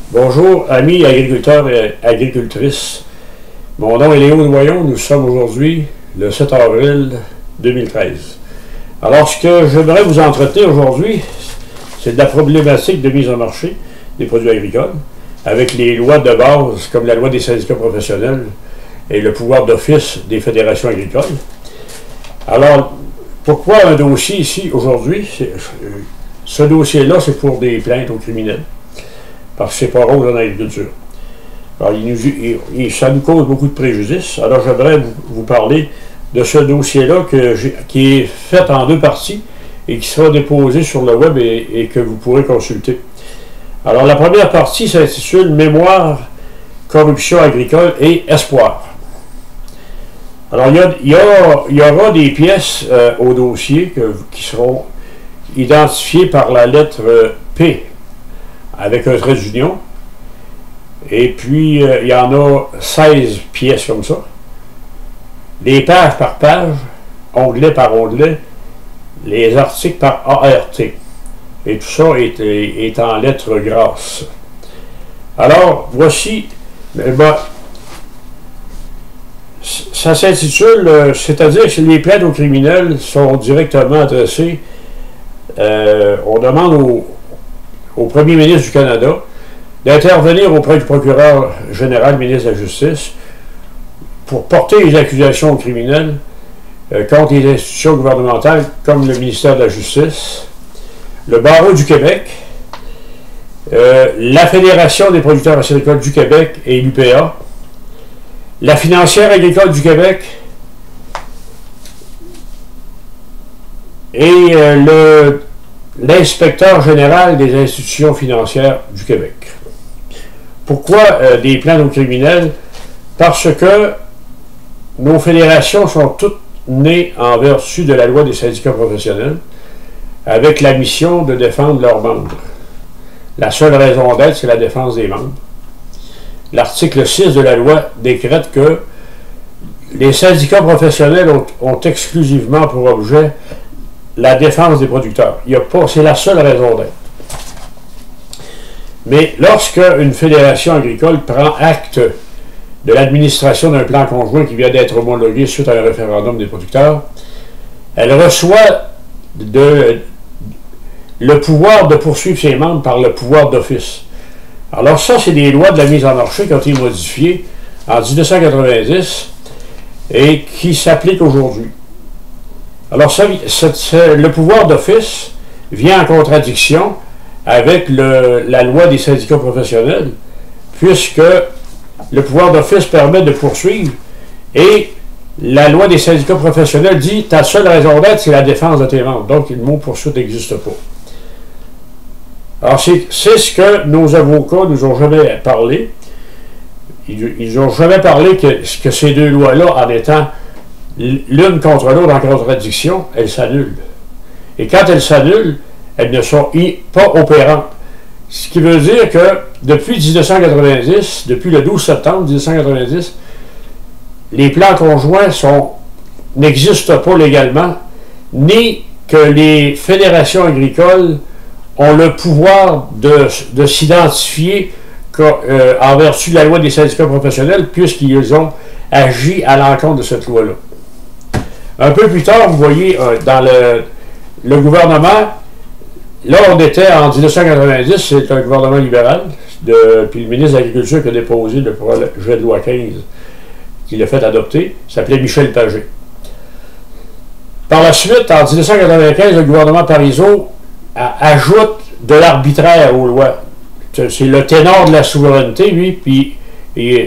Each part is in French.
Bonjour, amis agriculteurs et agricultrices. Mon nom est Léo Noyon. Nous sommes aujourd'hui le 7 avril 2013. Alors, ce que j'aimerais vous entretenir aujourd'hui, c'est de la problématique de mise en marché des produits agricoles, avec les lois de base, comme la loi des syndicats professionnels et le pouvoir d'office des fédérations agricoles. Alors, pourquoi un dossier ici aujourd'hui? Ce dossier-là, c'est pour des plaintes aux criminels, parce que c'est pas rose en agriculture. Alors, ça nous cause beaucoup de préjudice. Alors, j'aimerais vous parler de ce dossier-là qui est fait en deux parties et qui sera déposé sur le web et que vous pourrez consulter. Alors, la première partie s'intitule « Mémoire, corruption agricole et espoir ». Alors, il y aura des pièces au dossier qui seront identifiées par la lettre P, avec un trait d'union. Et puis, il y en a 16 pièces comme ça. Les pages par page, onglet par onglet, les articles par ART. Et tout ça est en lettres grasses. Alors, voici, ça s'intitule, c'est-à-dire que les plaintes aux criminels sont directement adressées, on demande au Premier ministre du Canada d'intervenir auprès du procureur général, ministre de la Justice, pour porter les accusations aux criminels contre les institutions gouvernementales comme le ministère de la Justice, le Barreau du Québec, la Fédération des producteurs agricoles du Québec et l'UPA, la Financière agricole du Québec et l'inspecteur général des institutions financières du Québec. Pourquoi des plaintes aux criminels? Parce que nos fédérations sont toutes nées en vertu de la loi des syndicats professionnels, avec la mission de défendre leurs membres. La seule raison d'être, c'est la défense des membres. L'article 6 de la loi décrète que les syndicats professionnels ont exclusivement pour objet la défense des producteurs. C'est la seule raison d'être. Mais lorsque une fédération agricole prend acte de l'administration d'un plan conjoint qui vient d'être homologué suite à un référendum des producteurs, elle reçoit le pouvoir de poursuivre ses membres par le pouvoir d'office. Alors ça, c'est des lois de la mise en marché qui ont été modifiées en 1990 et qui s'appliquent aujourd'hui. Alors le pouvoir d'office vient en contradiction avec la loi des syndicats professionnels, puisque le pouvoir d'office permet de poursuivre et la loi des syndicats professionnels dit ta seule raison d'être, c'est la défense de tes membres. Donc, le mot poursuite n'existe pas. Alors, c'est ce que nos avocats nous ont jamais parlé. Ils n'ont jamais parlé que ces deux lois-là, en étant l'une contre l'autre en contradiction, elles s'annulent. Et quand elles s'annulent, elles ne sont pas opérantes. Ce qui veut dire que depuis 1990, depuis le 12 septembre 1990, les plans conjoints n'existent pas légalement, ni que les fédérations agricoles ont le pouvoir de s'identifier en vertu de la loi des syndicats professionnels, puisqu'ils ont agi à l'encontre de cette loi-là. Un peu plus tard, vous voyez, dans le gouvernement, là, on était en 1990, c'est un gouvernement libéral, puis le ministre de l'Agriculture qui a déposé le projet de loi 15, qui l'a fait adopter, s'appelait Michel Pagé. Par la suite, en 1995, le gouvernement Parizeau ajoute de l'arbitraire aux lois. C'est le ténor de la souveraineté, lui, puis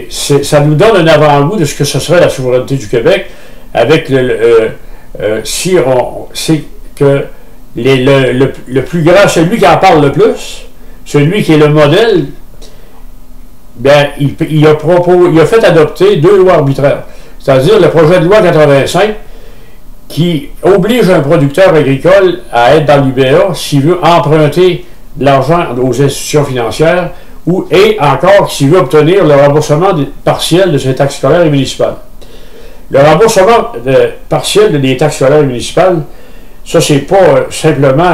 ça nous donne un avant-goût de ce que ce serait la souveraineté du Québec, avec c'est que le plus grand, celui qui en parle le plus, celui qui est le modèle, bien, il a fait adopter deux lois arbitraires. C'est-à-dire le projet de loi 85 qui oblige un producteur agricole à être dans l'UBA s'il veut emprunter de l'argent aux institutions financières et encore s'il veut obtenir le remboursement partiel de ses taxes scolaires et municipales. Le remboursement partiel des taxes scolaires et municipales, ça, c'est pas simplement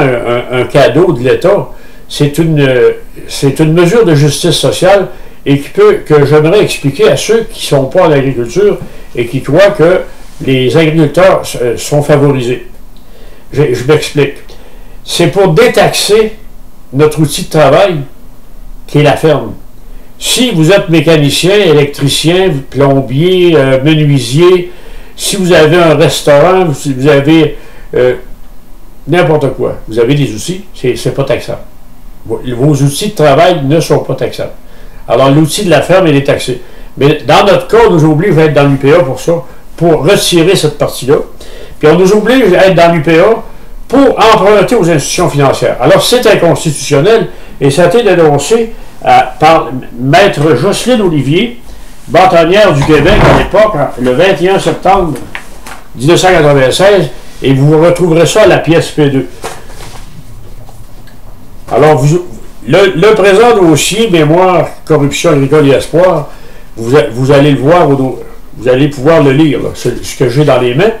un cadeau de l'État, c'est une mesure de justice sociale et que j'aimerais expliquer à ceux qui ne sont pas en agriculture et qui croient que les agriculteurs sont favorisés. Je m'explique. C'est pour détaxer notre outil de travail qui est la ferme. Si vous êtes mécanicien, électricien, plombier, menuisier, si vous avez un restaurant, si vous avez n'importe quoi, vous avez des outils, c'est pas taxable. Vos outils de travail ne sont pas taxables. Alors, l'outil de la ferme, il est taxé. Mais dans notre cas, on nous oblige à être dans l'UPA pour ça, pour retirer cette partie-là. Puis on nous oblige à être dans l'UPA pour emprunter aux institutions financières. Alors, c'est inconstitutionnel et ça a été dénoncé par Maître Jocelyne Olivier, bâtonnière du Québec à l'époque, le 21 septembre 1996, et vous retrouverez ça à la pièce P2. Alors, le présent dossier, Mémoire, corruption agricole et espoir, vous allez le voir, vous allez pouvoir le lire, là, ce que j'ai dans les mains,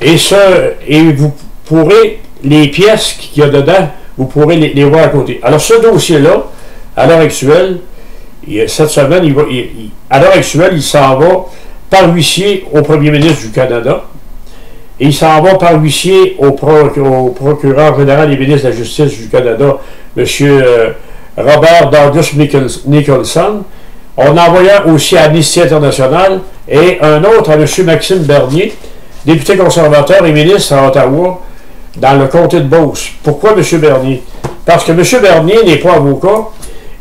et vous pourrez, les pièces qu'il y a dedans, vous pourrez les voir à côté. Alors, ce dossier-là, à l'heure actuelle, cette semaine, à l'heure actuelle, il s'en va par huissier au premier ministre du Canada, et il s'en va par huissier au procureur général et ministre de la Justice du Canada, M. Robert Douglas Nicholson. On envoya aussi à Amnesty International et un autre à M. Maxime Bernier, député conservateur et ministre à Ottawa, dans le comté de Beauce. Pourquoi M. Bernier? Parce que M. Bernier n'est pas avocat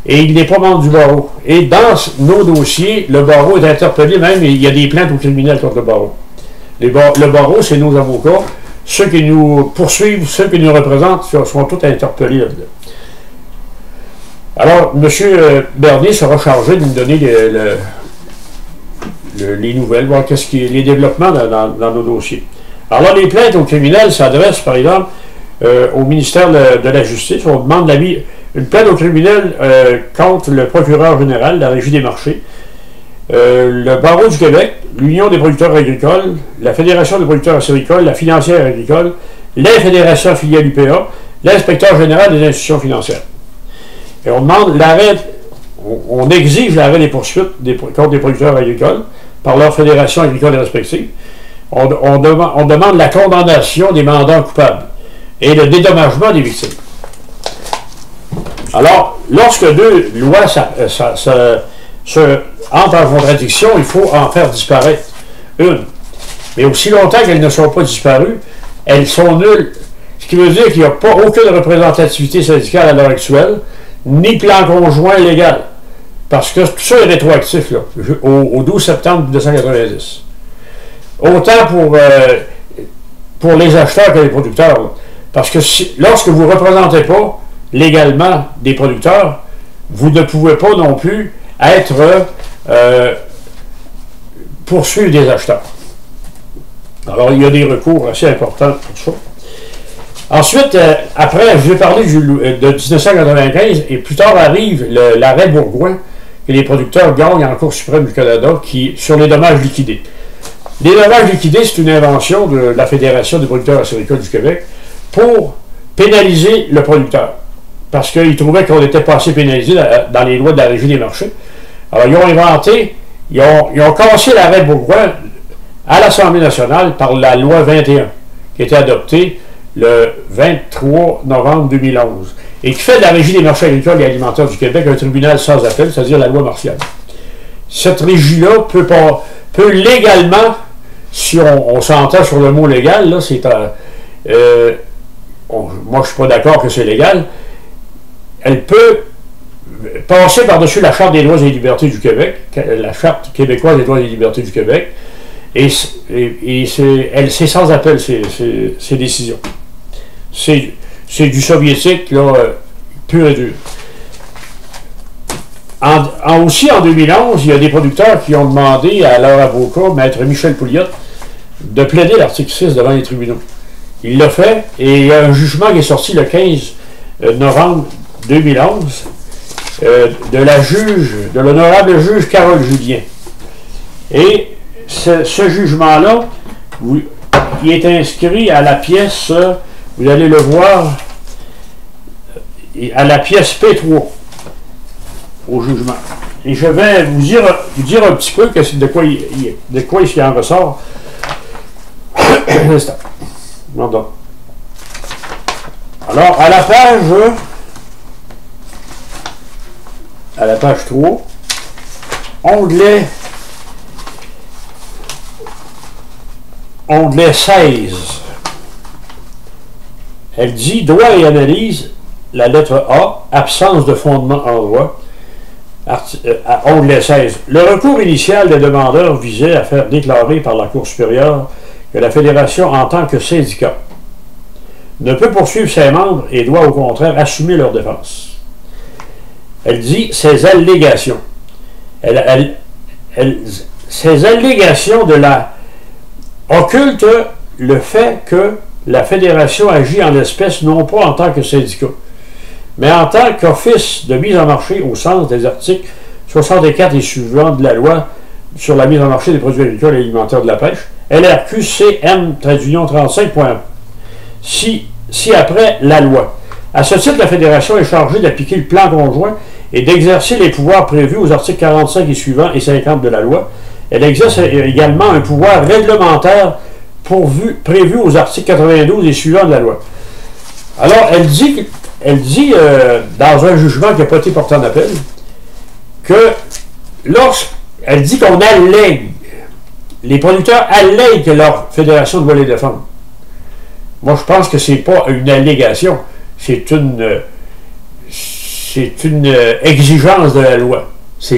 et il n'est pas membre du barreau. Et dans nos dossiers, le barreau est interpellé, même il y a des plaintes aux criminels contre le barreau. Le barreau, c'est nos avocats. Ceux qui nous poursuivent, ceux qui nous représentent, sont tous interpellés là-dedans. Alors, M. Bernier sera chargé de nous donner les nouvelles, voir les développements dans nos dossiers. Alors là, les plaintes aux criminels s'adressent, par exemple, au ministère de la Justice. On demande une plainte aux criminels contre le procureur général de la Régie des marchés, le Barreau du Québec, l'Union des producteurs agricoles, la Fédération des producteurs agricoles, la financière agricole, les fédérations affiliées à l'UPA, l'inspecteur général des institutions financières. Et on demande on exige l'arrêt des poursuites contre des producteurs agricoles par leurs fédérations agricoles respectives. On demande la condamnation des mandants coupables et le dédommagement des victimes. Alors, lorsque deux lois entrent en contradiction, il faut en faire disparaître une. Mais aussi longtemps qu'elles ne sont pas disparues, elles sont nulles. Ce qui veut dire qu'il n'y a pas aucune représentativité syndicale à l'heure actuelle, ni plan conjoint légal. Parce que tout ça est rétroactif, là, au 12 septembre 1990. Autant pour les acheteurs que les producteurs. Là. Parce que lorsque vous ne représentez pas légalement des producteurs, vous ne pouvez pas non plus être poursuivre des acheteurs. Alors, il y a des recours assez importants pour ça. Ensuite, après, je vais parler de 1995, et plus tard arrive l'arrêt Bourgoin, que les producteurs gagnent en Cour suprême du Canada sur les dommages liquidés. Les dommages liquidés, c'est une invention de la Fédération des producteurs agricoles du Québec pour pénaliser le producteur. Parce qu'ils trouvaient qu'on n'était pas assez pénalisé dans les lois de la Régie des marchés. Alors, ils ont inventé, ils ont cassé l'arrêt Bourgoin à l'Assemblée nationale par la loi 21, qui a été adoptée le 23 novembre 2011, et qui fait de la Régie des marchés agricoles et alimentaires du Québec un tribunal sans appel, c'est-à-dire la loi martiale. Cette régie-là peut légalement, si on s'entend sur le mot légal, là, moi je ne suis pas d'accord que c'est légal, elle peut passer par-dessus la Charte des droits et libertés du Québec, la Charte québécoise des droits et libertés du Québec, et c'est sans appel, ces décisions. C'est du soviétique, là, pur et dur. Aussi, en 2011, il y a des producteurs qui ont demandé à leur avocat, Maître Michel Pouliot, de plaider l'article 6 devant les tribunaux. Il l'a fait, et il y a un jugement qui est sorti le 15 novembre 2011 de l'honorable juge Carole Julien. Et ce jugement-là, il est inscrit à la pièce, vous allez le voir, à la pièce P3 au jugement. Et je vais vous dire un petit peu de quoi il en ressort. Un instant. Pardon. Alors, à la page 3, onglet 16, elle dit « Droit et analyse », la lettre A, absence de fondement en droit, onglet 16. Le recours initial des demandeurs visait à faire déclarer par la Cour supérieure que la Fédération, en tant que syndicat, ne peut poursuivre ses membres et doit au contraire assumer leur défense. Elle dit ces allégations. Ces allégations de la occultent le fait que la Fédération agit en espèces non pas en tant que syndicat, mais en tant qu'office de mise en marché au sens des articles 64 et suivants de la loi sur la mise en marché des produits agricoles et alimentaires de la pêche, LRQ-CM-35.1. Si après la loi. À ce titre, la Fédération est chargée d'appliquer le plan conjoint et d'exercer les pouvoirs prévus aux articles 45 et suivants et 50 de la loi. Elle exerce également un pouvoir réglementaire prévu aux articles 92 et suivants de la loi. Alors, elle dit dans un jugement qui n'a pas été porté en appel, que elle dit qu'on allègue, les producteurs allèguent que leur fédération doit les défendre. Moi, je pense que ce n'est pas une allégation, c'est une exigence de la loi. C'est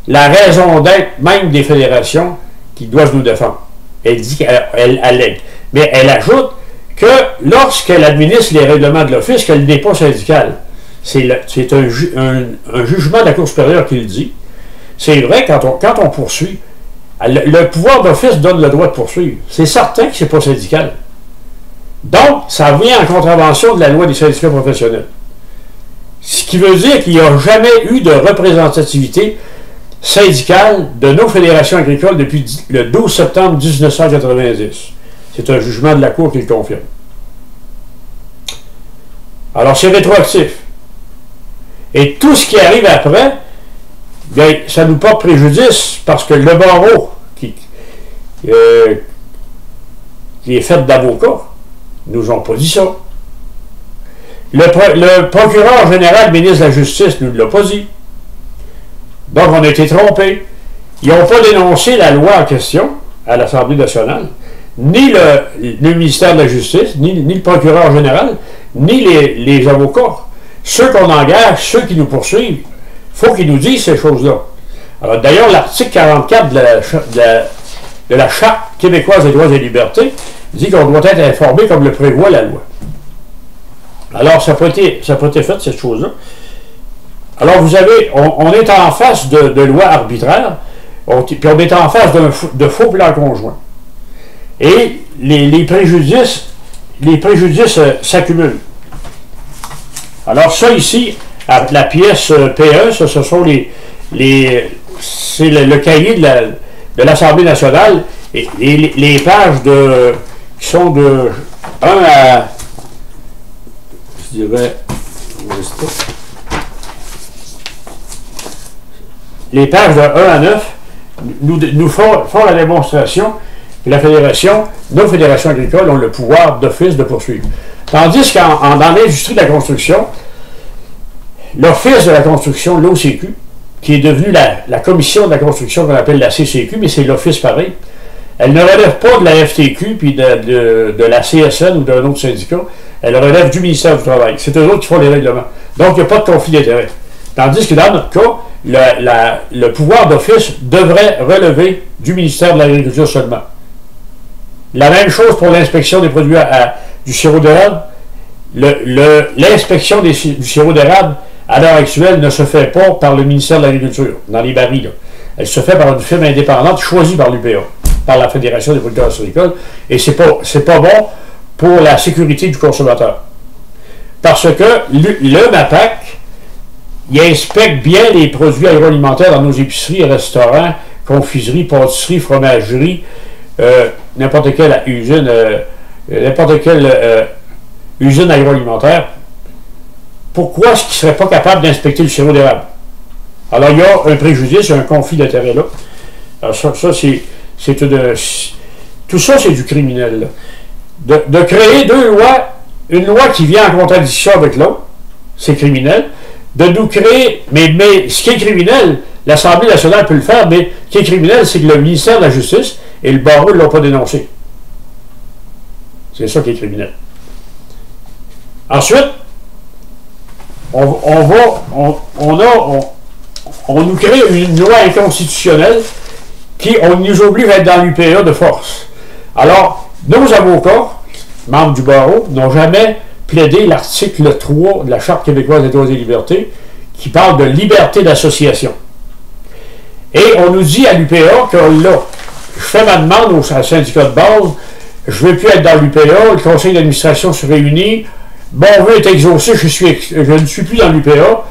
la raison d'être même des fédérations qui doivent nous défendre. Elle dit qu'elle allègue. Mais elle ajoute que lorsqu'elle administre les règlements de l'Office, qu'elle n'est pas syndicale. C'est un jugement de la Cour supérieure qui le dit. C'est vrai, quand on poursuit, le pouvoir d'office donne le droit de poursuivre. C'est certain que ce n'est pas syndical. Donc, ça vient en contravention de la loi des syndicats professionnels. Ce qui veut dire qu'il n'y a jamais eu de représentativité syndicale de nos fédérations agricoles depuis le 12 septembre 1990. C'est un jugement de la Cour qui le confirme. Alors, c'est rétroactif. Et tout ce qui arrive après, bien, ça nous porte préjudice parce que le barreau qui est fait d'avocats nous ont pas dit ça. Le procureur général, ministre de la Justice, ne nous l'a pas dit. Donc, on a été trompés. Ils n'ont pas dénoncé la loi en question à l'Assemblée nationale, ni le ministère de la Justice, ni le procureur général, ni les avocats. Ceux qu'on engage, ceux qui nous poursuivent, il faut qu'ils nous disent ces choses-là. Alors, d'ailleurs, l'article 44 de la Charte québécoise des droits et libertés dit qu'on doit être informé comme le prévoit la loi. Alors, ça n'a pas été fait, cette chose-là. Alors, vous avez, on est en face de lois arbitraires, puis on est en face de faux plans conjoints. Et les préjudices s'accumulent. Alors, ça ici, la pièce P1, ce sont c'est le cahier de l'Assemblée nationale, et les pages qui sont de 1 à, je dirais, les pages de 1 à 9 nous font la démonstration que la fédération, nos fédérations agricoles ont le pouvoir d'office de poursuivre. Tandis dans l'industrie de la construction, l'Office de la construction, l'OCQ, qui est devenu la commission de la construction qu'on appelle la CCQ, mais c'est l'Office pareil, elle ne relève pas de la FTQ puis de la CSN ou d'un autre syndicat, elle relève du ministère du Travail. C'est eux autres qui font les règlements. Donc, il n'y a pas de conflit d'intérêt. Tandis que dans notre cas, le pouvoir d'office devrait relever du ministère de l'Agriculture seulement. La même chose pour l'inspection des produits du sirop d'érable. L'inspection du sirop d'érable, à l'heure actuelle, ne se fait pas par le ministère de l'Agriculture, dans les barils. Là. Elle se fait par une firme indépendante choisie par l'UPA, par la Fédération des producteurs agricoles, et c'est pas bon pour la sécurité du consommateur. Parce que le MAPAC, il inspecte bien les produits agroalimentaires dans nos épiceries, restaurants, confiseries, pâtisseries, fromageries, n'importe quelle usine, n'importe quelle usine agroalimentaire, pourquoi est-ce qu'il ne serait pas capable d'inspecter le sirop d'érable? Alors, il y a un préjudice, un conflit d'intérêt là. Alors, ça tout ça, c'est du criminel, là. De créer deux lois, une loi qui vient en contradiction avec l'autre, c'est criminel. De nous créer, mais ce qui est criminel, l'Assemblée nationale peut le faire, mais ce qui est criminel, c'est que le ministère de la Justice et le barreau ne l'ont pas dénoncé. C'est ça qui est criminel. Ensuite, on nous crée une loi inconstitutionnelle on nous oblige à être dans l'UPA de force. Alors, nos avocats, membres du barreau, n'ont jamais plaidé l'article 3 de la Charte québécoise des droits et libertés qui parle de liberté d'association. Et on nous dit à l'UPA que là, je fais ma demande au syndicat de base, je ne veux plus être dans l'UPA, le conseil d'administration se réunit, bon, on veut être exaucé, je ne suis plus dans l'UPA,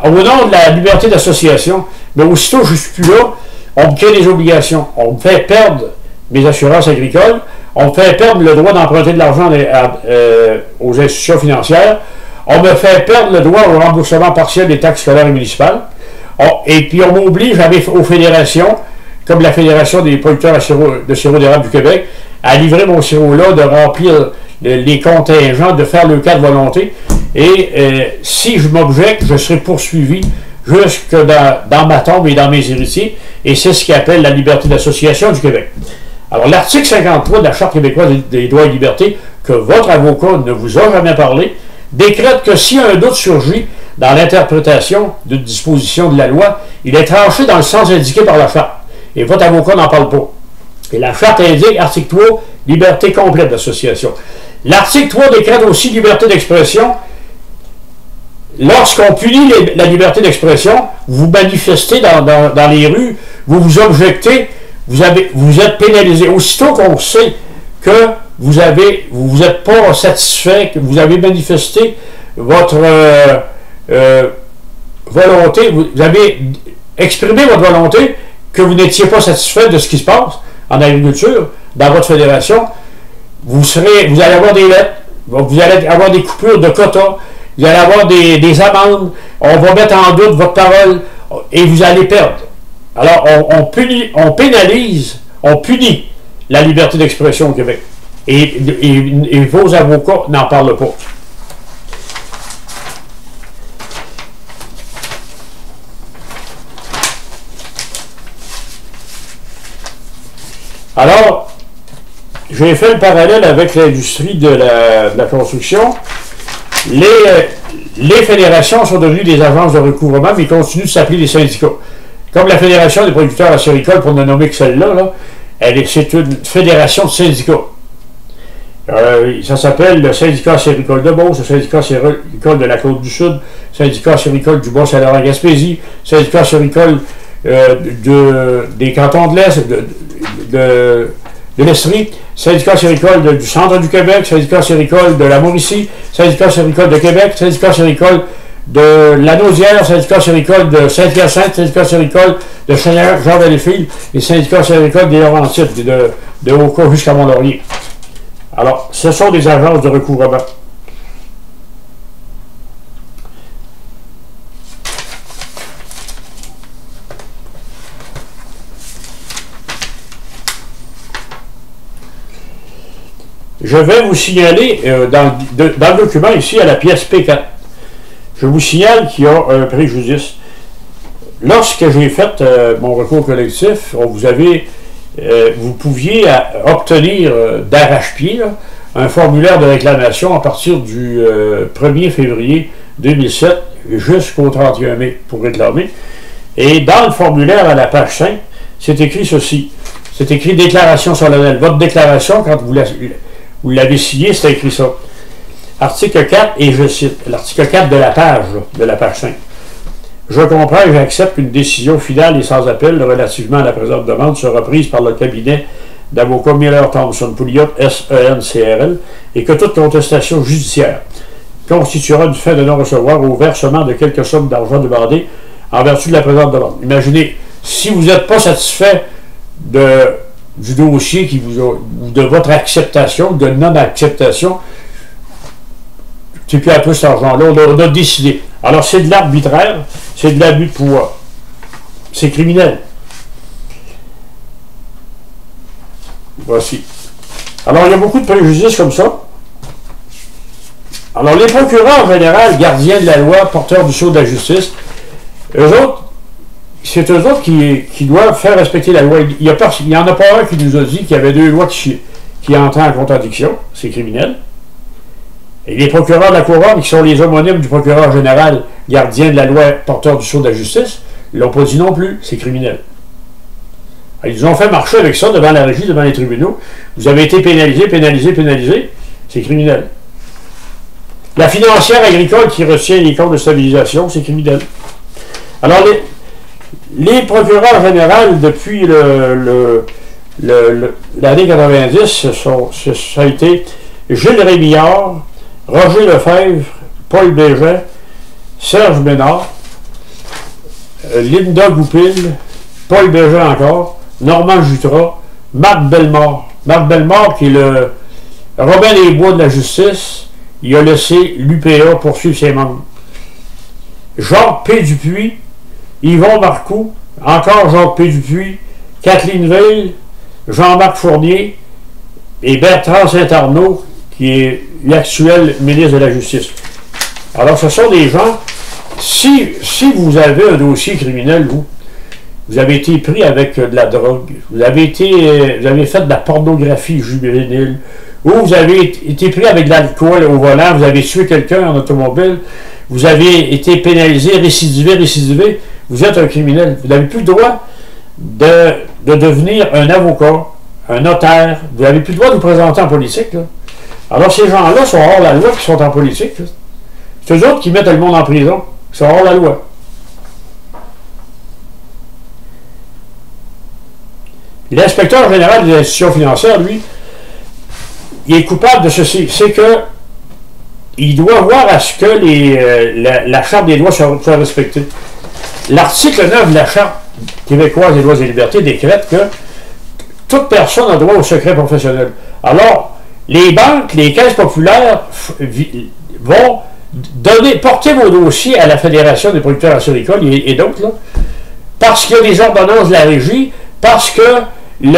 au nom de la liberté d'association, mais aussitôt que je ne suis plus là, on me crée des obligations, on me fait perdre mes assurances agricoles, on me fait perdre le droit d'emprunter de l'argent aux institutions financières, on me fait perdre le droit au remboursement partiel des taxes scolaires et municipales, et puis on m'oblige aux fédérations, comme la Fédération des producteurs de sirop d'érable du Québec, à livrer mon sirop-là, de remplir les contingents, de faire le cas de volonté, et si je m'objecte, je serai poursuivi jusque dans ma tombe et dans mes héritiers, et c'est ce qu'on appelle la liberté d'association du Québec. Alors, l'article 53 de la Charte québécoise des droits et libertés, que votre avocat ne vous a jamais parlé, décrète que si un doute surgit dans l'interprétation d'une disposition de la loi, il est tranché dans le sens indiqué par la Charte. Et votre avocat n'en parle pas. Et la Charte indique, article 3, liberté complète d'association. L'article 3 décrète aussi liberté d'expression. Lorsqu'on punit la liberté d'expression, vous manifestez dans les rues, vous vous objectez, vous êtes pénalisé. Aussitôt qu'on sait que vous n'êtes pas satisfait, que vous avez manifesté votre volonté, vous avez exprimé votre volonté que vous n'étiez pas satisfait de ce qui se passe en agriculture, dans votre fédération, vous allez avoir des lettres, vous allez avoir des coupures de quotas, vous allez avoir des amendes, on va mettre en doute votre parole et vous allez perdre. Alors, on pénalise, on punit la liberté d'expression au Québec. Et vos avocats n'en parlent pas. Alors, j'ai fait le parallèle avec l'industrie de la construction. Les fédérations sont devenues des agences de recouvrement, mais continuent de s'appeler des syndicats. Comme la Fédération des producteurs acéricoles, pour ne nommer que celle-là, c'est une fédération de syndicats. Ça s'appelle le syndicat acéricole de Beauce, le syndicat acéricole de la Côte-du-Sud, le syndicat acéricole du Bas-Saint-Laurent-Gaspésie, le syndicat acéricole des cantons de l'Est, de l'Estrie, syndicat acéricole du centre du Québec, syndicat acéricole de la Mauricie, syndicat acéricole de Québec, syndicat acéricole de la Naudière, syndicat acéricole de Saint-Hyacinthe, syndicat acéricole de Saint-Jean-Valleyfield et syndicat acéricole des Laurentides, de Oka jusqu'à Mont-Laurier. Alors, ce sont des agences de recouvrement. Je vais vous signaler, dans le document ici, à la pièce P4, je vous signale qu'il y a un préjudice. Lorsque j'ai fait mon recours collectif, vous pouviez obtenir d'arrache-pied un formulaire de réclamation à partir du 1er février 2007 jusqu'au 31 mai pour réclamer. Et dans le formulaire à la page 5, c'est écrit ceci. C'est écrit déclaration solennelle. Votre déclaration, quand vous l'avez signé, c'est écrit ça. Article 4, et je cite, l'article 4 de la page 5. Je comprends et j'accepte qu'une décision finale et sans appel relativement à la présente demande sera prise par le cabinet d'avocats Miller Thomson Pouliot, SENCRL, et que toute contestation judiciaire constituera une fin de non-recevoir au versement de quelques sommes d'argent demandées en vertu de la présente demande. Imaginez, si vous n'êtes pas satisfait du dossier ou de votre acceptation, de non-acceptation, c'est plus à toi cet argent-là, on a décidé. Alors c'est de l'arbitraire, c'est de l'abus de pouvoir. C'est criminel. Voici. Alors il y a beaucoup de préjudices comme ça. Alors les procureurs en général, gardiens de la loi, porteurs du sceau de la justice, eux autres, c'est eux autres qui doivent faire respecter la loi. Il n'y en a pas un qui nous a dit qu'il y avait deux lois qui entraient en contradiction. C'est criminel. Et les procureurs de la couronne, qui sont les homonymes du procureur général, gardien de la loi, porteur du sceau de la justice, ils l'ont pas dit non plus. C'est criminel. Alors, ils ont fait marcher avec ça devant la régie, devant les tribunaux. Vous avez été pénalisé, pénalisé, pénalisé. C'est criminel. La financière agricole qui retient les comptes de stabilisation, c'est criminel. Alors, les procureurs généraux, depuis l'année 90, ça a été Gilles Rémillard, Roger Lefebvre, Paul Bégin, Serge Ménard, Linda Goupil, Paul Bégin encore, Normand Jutras, Marc Bellemare. Marc Bellemare, qui est le Robin des Bois de la justice, il a laissé l'UPA poursuivre ses membres. Jacques P. Dupuis, Yvon Marcoux, encore Jacques P. Dupuis, Kathleen Veil, Jean-Marc Fournier et Bertrand Saint-Arnaud, qui est l'actuel ministre de la Justice. Alors, ce sont des gens, si vous avez un dossier criminel, vous avez été pris avec de la drogue, vous avez fait de la pornographie juvénile, ou vous avez été pris avec de l'alcool au volant, vous avez tué quelqu'un en automobile, vous avez été pénalisé, récidivé, vous êtes un criminel. Vous n'avez plus le droit de devenir un avocat, un notaire, vous n'avez plus le droit de vous présenter en politique. Là. Alors ces gens-là sont hors la loi qui sont en politique. C'est eux autres qui mettent le monde en prison, qui sont hors la loi. L'inspecteur général des institutions financières, lui, il est coupable de ceci. C'est que il doit voir à ce que la Charte des droits soit respectée. L'article 9 de la Charte québécoise des droits et libertés décrète que toute personne a droit au secret professionnel. Alors, les banques, les caisses populaires vont porter vos dossiers à la Fédération des producteurs acéricoles et d'autres, là, parce qu'il y a des ordonnances de la régie, parce que il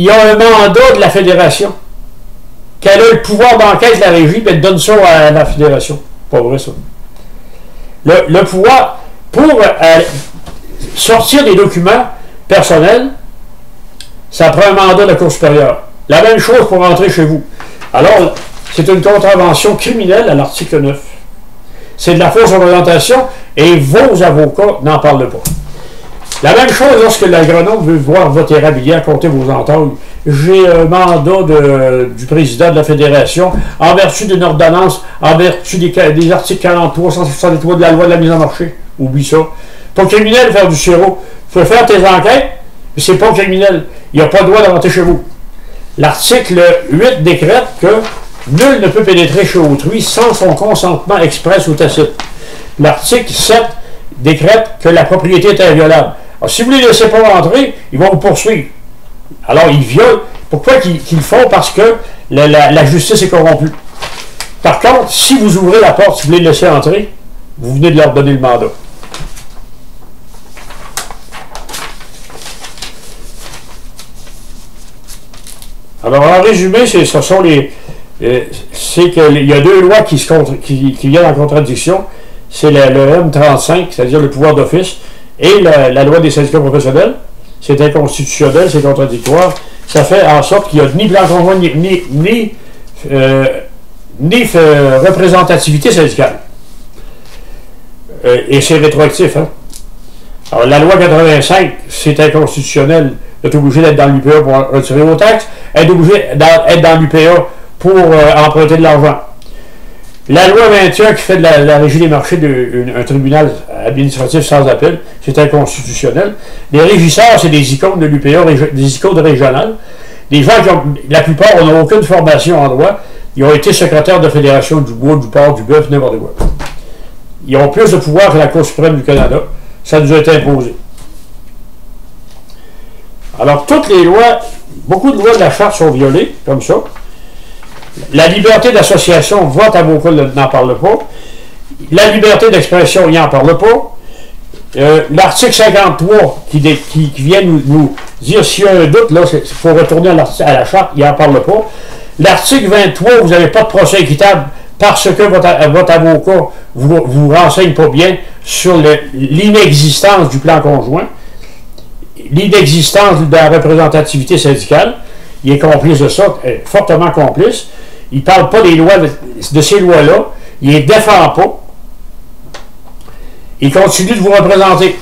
y a un mandat de la Fédération. Qu'elle a le pouvoir d'enquête de la régie, puis elle donne ça à la Fédération. Pas vrai, ça. Le pouvoir, pour sortir des documents personnels, ça prend un mandat de la Cour supérieure. La même chose pour rentrer chez vous. Alors, c'est une contravention criminelle à l'article 9. C'est de la fausse représentation et vos avocats n'en parlent pas. La même chose lorsque l'agronome veut voir votre érablière compter vos entailles. J'ai un mandat du président de la Fédération en vertu d'une ordonnance, en vertu des articles 43, 163 de la loi de la mise en marché. Oublie ça. Pas criminel de faire du sirop. Tu peux faire tes enquêtes, mais c'est pas criminel. Il n'y a pas le droit de rentrer chez vous. L'article 8 décrète que nul ne peut pénétrer chez autrui sans son consentement express ou tacite. L'article 7 décrète que la propriété est inviolable. Alors, si vous ne les laissez pas rentrer, ils vont vous poursuivre. Alors, ils violent. Pourquoi qu'ils le font? Parce que la justice est corrompue. Par contre, si vous ouvrez la porte, si vous les laissez entrer, vous venez de leur donner le mandat. Alors, en résumé, ce sont les... c'est qu'il y a deux lois qui viennent en contradiction. C'est le M35, c'est-à-dire le pouvoir d'office, et la loi des syndicats professionnels. C'est inconstitutionnel, c'est contradictoire. Ça fait en sorte qu'il n'y a ni plan conjoint, ni représentativité syndicale. Et c'est rétroactif. Hein? Alors, la loi 85, c'est inconstitutionnel d'être obligé d'être dans l'UPA pour retirer vos taxes, être obligé d'être dans l'UPA pour emprunter de l'argent. La loi 21 qui fait de la régie des marchés un tribunal administratif sans appel, c'est inconstitutionnel. Les régisseurs, c'est des icônes de l'UPA, des icônes régionales. Des gens qui ont, la plupart, n'ont aucune formation en droit. Ils ont été secrétaires de fédération du bois, du porc, du bœuf, n'importe quoi. Ils ont plus de pouvoir que la Cour suprême du Canada. Ça nous a été imposé. Alors, toutes les lois, beaucoup de lois de la Charte sont violées, comme ça. La liberté d'association, votre avocat n'en parle pas. La liberté d'expression, il n'en parle pas. L'article 53 qui vient nous dire s'il y a un doute, là, il faut retourner à la charte, il n'en parle pas. L'article 23, vous n'avez pas de procès équitable parce que votre avocat vous renseigne pas bien sur l'inexistence du plan conjoint, l'inexistence de la représentativité syndicale. Il est complice de ça, fortement complice. Il ne parle pas des lois de ces lois-là. Il ne les défend pas. Il continue de vous représenter.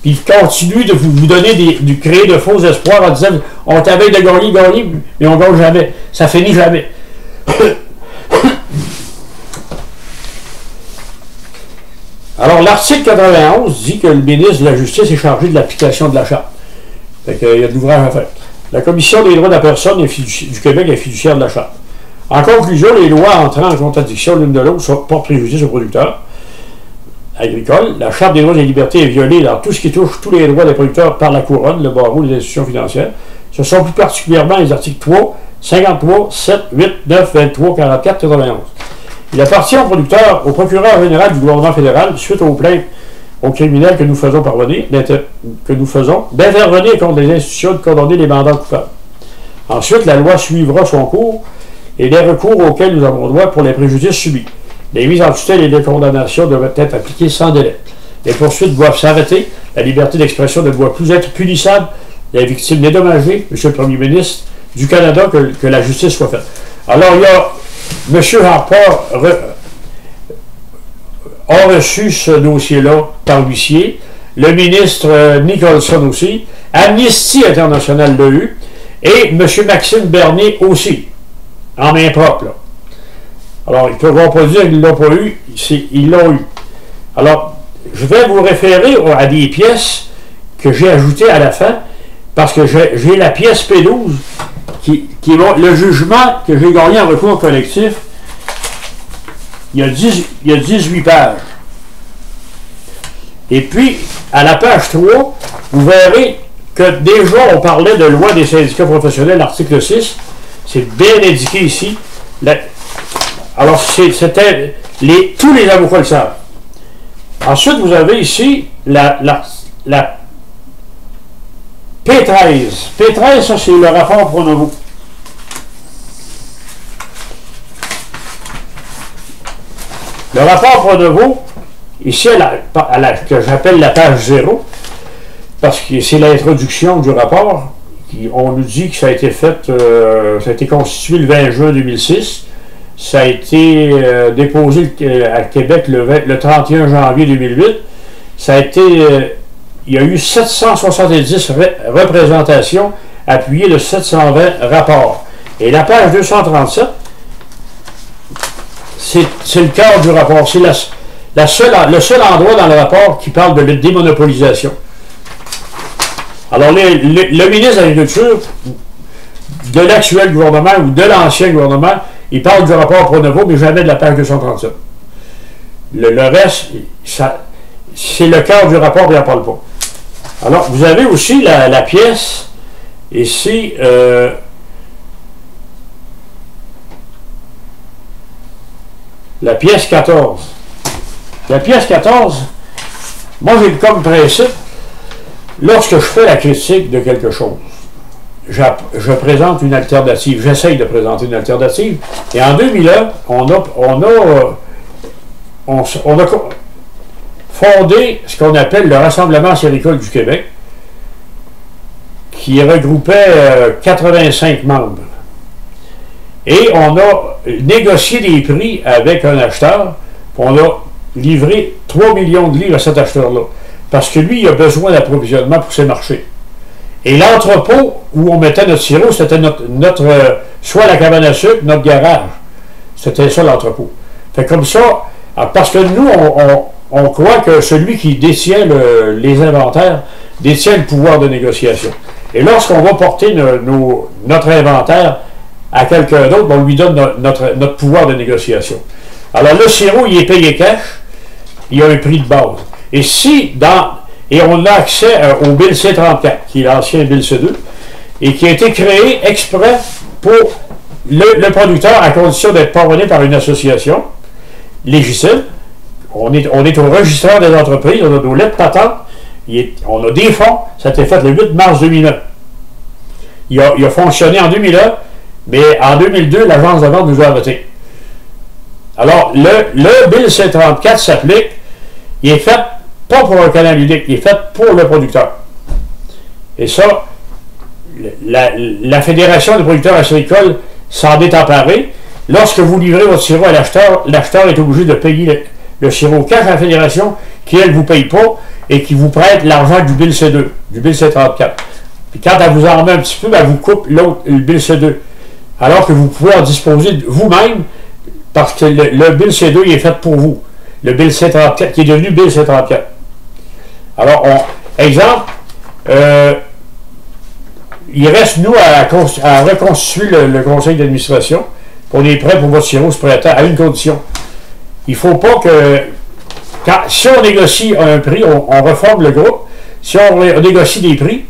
Puis il continue de vous donner de créer de faux espoirs en disant on t'avait de gagner, mais on ne gagne jamais. Ça finit jamais. Alors, l'article 91 dit que le ministre de la Justice est chargé de l'application de la Charte. Fait qu'il y a de l'ouvrage à faire. La Commission des droits de la personne du Québec est fiduciaire de la Charte. En conclusion, les lois entrant en contradiction l'une de l'autre portent préjudice aux producteurs agricoles. La Charte des droits et des libertés est violée dans tout ce qui touche tous les droits des producteurs par la couronne, le barreau, les institutions financières. Ce sont plus particulièrement les articles 3, 53, 7, 8, 9, 23, 44, 91. Il appartient aux producteurs, au procureur général du gouvernement fédéral, suite aux plaintes aux criminels que nous faisons parvenir, d'intervenir contre les institutions et de condamner les mandats coupables. Ensuite, la loi suivra son cours et les recours auxquels nous avons droit pour les préjudices subis. Les mises en tutelle et les condamnations devraient être appliquées sans délai. Les poursuites doivent s'arrêter. La liberté d'expression ne doit plus être punissable. Les victimes dédommagées, M. le Premier ministre du Canada, que la justice soit faite. Alors, il y a M. Harper a reçu ce dossier-là par huissier. Le ministre Nicholson aussi. Amnesty International l'a eu. Et M. Maxime Bernier aussi. En main propre, là. Alors, ils ne peuvent pas dire qu'ils ne l'ont pas eu. Ils l'ont eu. Alors, je vais vous référer à des pièces que j'ai ajoutées à la fin, parce que j'ai la pièce P12 qui est le jugement que j'ai gagné en recours collectif. Il y a 18 pages. Et puis, à la page 3, vous verrez que déjà, on parlait de loi des syndicats professionnels, l'article 6. C'est bien indiqué ici. Alors, c'était tous les avocats le savent. Ensuite, vous avez ici la P13. P13, ça, c'est le rapport Pronovo. Le rapport Pronovo, ici, que j'appelle la page 0, parce que c'est l'introduction du rapport. On nous dit que ça a été fait, ça a été constitué le 20 juin 2006. Ça a été déposé à Québec le 31 janvier 2008. Ça a été, il y a eu 770 représentations appuyées de 720 rapports. Et la page 237, c'est le cœur du rapport. C'est le seul endroit dans le rapport qui parle de démonopolisation. Alors, le ministre de l'Agriculture de l'actuel gouvernement ou de l'ancien gouvernement, il parle du rapport Pronovo, mais jamais de la page 237. Le reste, c'est le cœur du rapport, il n'en parle pas. Alors, vous avez aussi la pièce, ici, la pièce 14. La pièce 14, moi j'ai comme principe, lorsque je fais la critique de quelque chose, je présente une alternative, j'essaye de présenter une alternative, et en 2001, on a fondé ce qu'on appelle le Rassemblement séricole du Québec, qui regroupait 85 membres. Et on a négocié des prix avec un acheteur, on a livré 3 millions de livres à cet acheteur-là. Parce que lui, il a besoin d'approvisionnement pour ses marchés. Et l'entrepôt où on mettait notre sirop, c'était soit la cabane à sucre, notre garage. C'était ça l'entrepôt. Fait comme ça, parce que nous, on croit que celui qui détient les inventaires détient le pouvoir de négociation. Et lorsqu'on va porter notre inventaire à quelqu'un d'autre, on lui donne notre pouvoir de négociation. Alors le sirop, il est payé cash, il y a un prix de base. Et on a accès au Bill C-34, qui est l'ancien Bill C-2, et qui a été créé exprès pour le producteur, à condition d'être parrainé par une association légitime, on est au registraire des entreprises, on a nos lettres patentes, on a des fonds, ça a été fait le 8 mars 2001. Il a fonctionné en 2001, mais en 2002, l'Agence de vente nous a arrêtés. Alors, le Bill C-34 s'applique, il est fait pas pour un canal unique, il est fait pour le producteur. Et ça, la Fédération des producteurs agricoles s'en est emparée. Lorsque vous livrez votre sirop à l'acheteur, l'acheteur est obligé de payer le sirop cash à la Fédération, qui, elle, ne vous paye pas et qui vous prête l'argent du Bill C2, du Bill C-34. Puis quand elle vous en remet un petit peu, elle vous coupe l'autre, le Bill C2. Alors que vous pouvez en disposer vous-même, parce que le Bill C2 il est fait pour vous. Le Bill C-34, qui est devenu Bill C-34. Alors, exemple, il reste, nous, à reconstituer le conseil d'administration. On est prêt pour votre sirop ce printemps, à une condition. Il ne faut pas que... si on négocie un prix, on reforme le groupe. Si on négocie des prix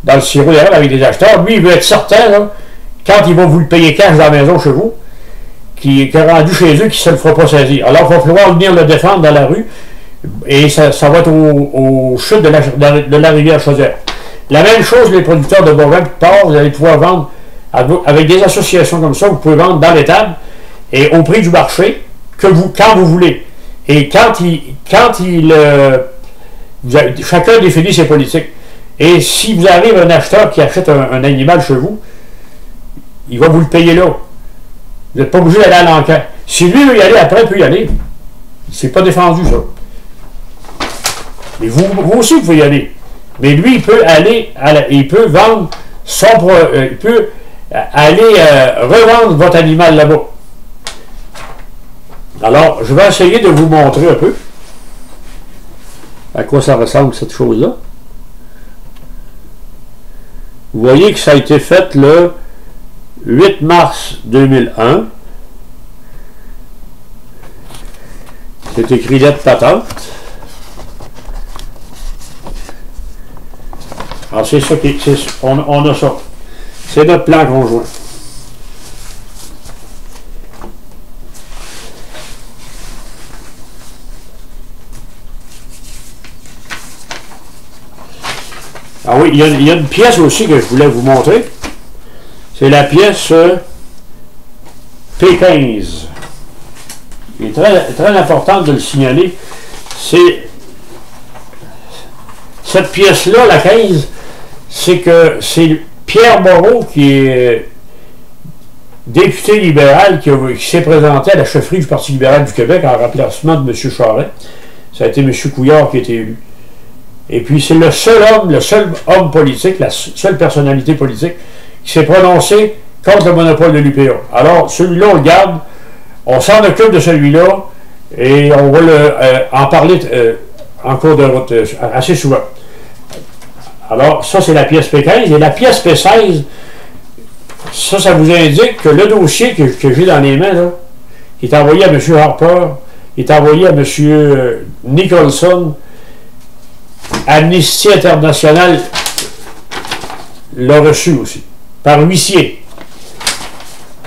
dans le sirop d'érable avec des acheteurs, lui, il veut être certain, là, quand il va vous le payer cash dans la maison chez vous, qui est rendu chez eux, qui ne se le fera pas saisir. Alors, il va falloir venir le défendre dans la rue, et ça va être au chute de la rivière Chaudière. La même chose, les producteurs de bovins et de porc, vous allez pouvoir vendre avec des associations comme ça, vous pouvez vendre dans l'étable et au prix du marché, quand vous voulez. Et chacun définit ses politiques. Et si vous arrive un acheteur qui achète un animal chez vous, il va vous le payer là. Vous n'êtes pas obligé d'aller à l'enquête. Si lui veut y aller après, il peut y aller. C'est pas défendu, ça. Mais vous aussi, vous pouvez y aller. Mais lui, il peut aller, il peut vendre il peut aller revendre votre animal là-bas. Alors, je vais essayer de vous montrer un peu à quoi ça ressemble cette chose-là. Vous voyez que ça a été fait le 8 mars 2001. C'est écrit lettre patente. Alors c'est ça on a ça. C'est notre plan conjoint. Ah oui, il y a une pièce aussi que je voulais vous montrer. C'est la pièce P15. Il est très important de le signaler. C'est cette pièce-là, la 15, c'est que c'est Pierre Moreau, qui est député libéral, qui s'est présenté à la chefferie du Parti libéral du Québec en remplacement de M. Charest. Ça a été M. Couillard qui a été élu. Et puis c'est le seul homme politique, la seule personnalité politique qui s'est prononcé contre le monopole de l'UPA. Alors, celui-là, on le garde, on s'en occupe de celui-là, et on va en parler en cours de route assez souvent. Alors, ça, c'est la pièce P15. Et la pièce P16, ça vous indique que le dossier que j'ai dans les mains, là, qui est envoyé à M. Harper, est envoyé à M. Nicholson, Amnesty International l'a reçu aussi, par huissier.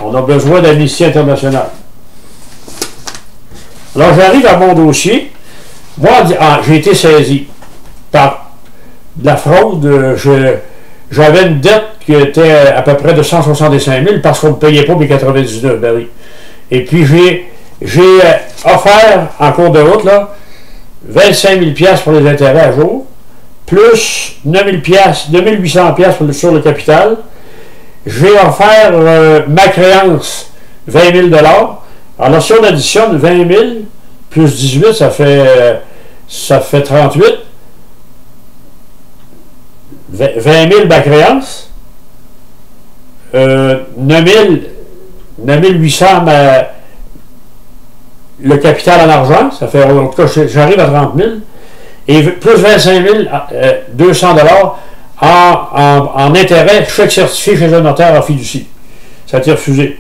On a besoin d'Amnesty International. Alors, j'arrive à mon dossier. Moi, j'ai été saisi par de la fraude. J'avais une dette qui était à peu près de 165 000 parce qu'on ne payait pas mes 99 barils. Et puis, j'ai offert, en cours de route, là, 25 000 $ pour les intérêts à jour, plus 9 800 $ sur le capital. J'ai offert ma créance, 20 000 $. Alors, si on additionne 20 000 plus 18, ça fait 38. 20 000 ma créance. 9 800 le capital en argent. Ça fait, en tout cas, j'arrive à 30 000. Et plus 25 200 $ en intérêt, chèque certifié chez un notaire en fiducie. Ça a été refusé.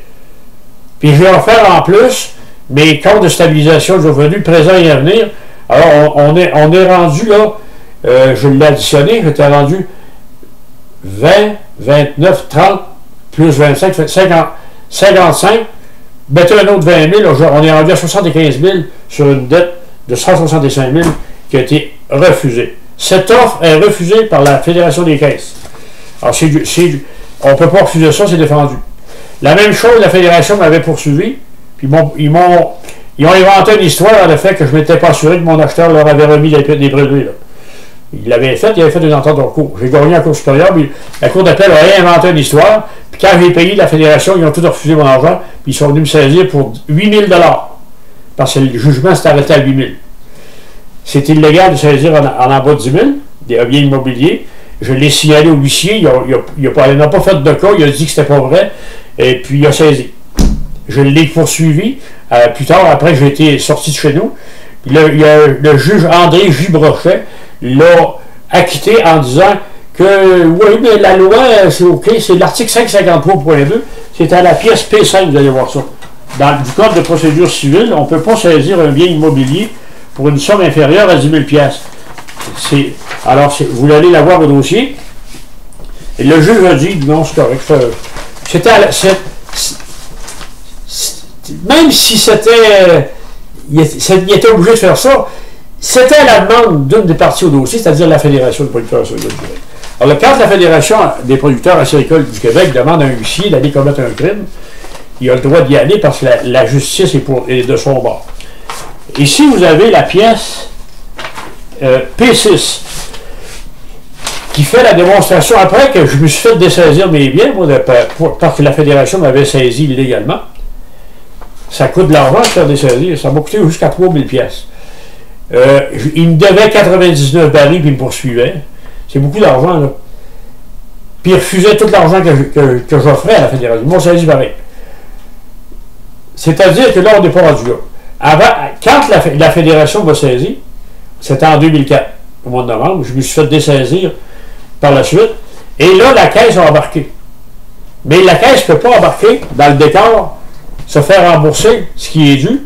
Puis j'ai offert en plus mes comptes de stabilisation de revenus présents et à venir. Alors on est rendu là, je l'ai additionné, j'étais rendu 20, 29, 30, plus 25, 50, 55, mettez un autre 20 000, on est rendu à 75 000 sur une dette de 165 000 qui a été refusée. Cette offre est refusée par la Fédération des caisses. Alors, on ne peut pas refuser ça, c'est défendu. La même chose, la Fédération m'avait poursuivi, puis ils ont inventé une histoire dans le fait que je ne m'étais pas assuré que mon acheteur leur avait remis des brevets. Il l'avait fait, il avait fait une entente en cours. J'ai gagné en cour supérieure, puis la Cour d'appel a réinventé une histoire, puis quand j'ai payé la Fédération, ils ont tout refusé mon argent, puis ils sont venus me saisir pour 8 000 $. Parce que le jugement s'est arrêté à 8 000. C'est illégal de saisir en bas de 10 000 des biens immobiliers. Je l'ai signalé au huissier, il n'a pas fait de cas, il a dit que c'était pas vrai, et puis il a saisi. Je l'ai poursuivi, plus tard, après j'ai été sorti de chez nous. Le juge André J. Brochet l'a acquitté en disant que, oui, mais la loi, c'est OK, c'est l'article 553.2, c'est à la pièce P5, vous allez voir ça. Dans le Code de procédure civile, on ne peut pas saisir un bien immobilier pour une somme inférieure à 10 000 $. Alors, vous allez la voir au dossier. Et le juge a dit, non, c'est correct. Même si il était obligé de faire ça, c'était à la demande d'une des parties au dossier, c'est-à-dire la Fédération des producteurs acéricoles du Québec. Alors, quand la Fédération des producteurs acéricoles du Québec demande à un huissier d'aller commettre un crime, il a le droit d'y aller parce que la justice est de son bord. Ici, vous avez la pièce P6 qui fait la démonstration après que je me suis fait dessaisir mes biens, moi, parce que la Fédération m'avait saisi illégalement. Ça coûte de l'argent de faire dessaisir. Ça m'a coûté jusqu'à 3 000 $. Il me devait 99 barils puis il me poursuivait. C'est beaucoup d'argent, là. Puis il refusait tout l'argent que j'offrais à la Fédération. Ils m'ont saisi pareil. C'est-à-dire que là, on n'est pas rendu là. Quand la Fédération m'a saisi, c'était en 2004, au mois de novembre, je me suis fait dessaisir par la suite, et là, la Caisse a embarqué. Mais la Caisse ne peut pas embarquer dans le décor, se faire rembourser ce qui est dû,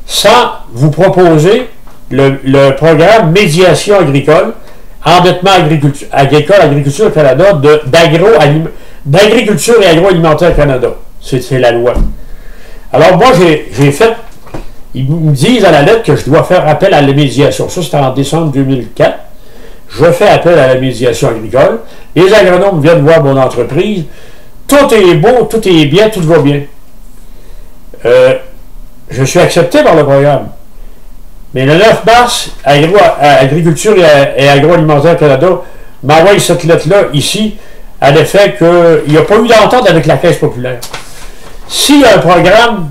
sans vous proposer le programme Médiation agricole, endettement agricole, Agriculture Canada, d'Agriculture et Agroalimentaire Canada. C'est la loi. Alors moi, j'ai fait, ils me disent à la lettre que je dois faire appel à la médiation. Ça, c'était en décembre 2004. Je fais appel à la médiation agricole. Les agronomes viennent voir mon entreprise. Tout est beau, tout est bien, tout va bien. Je suis accepté par le programme. Mais le 9 mars, Agriculture et Agroalimentaire Canada m'envoie cette lettre-là ici à l'effet qu'il n'y a pas eu d'entente avec la Caisse populaire. S'il y a un programme,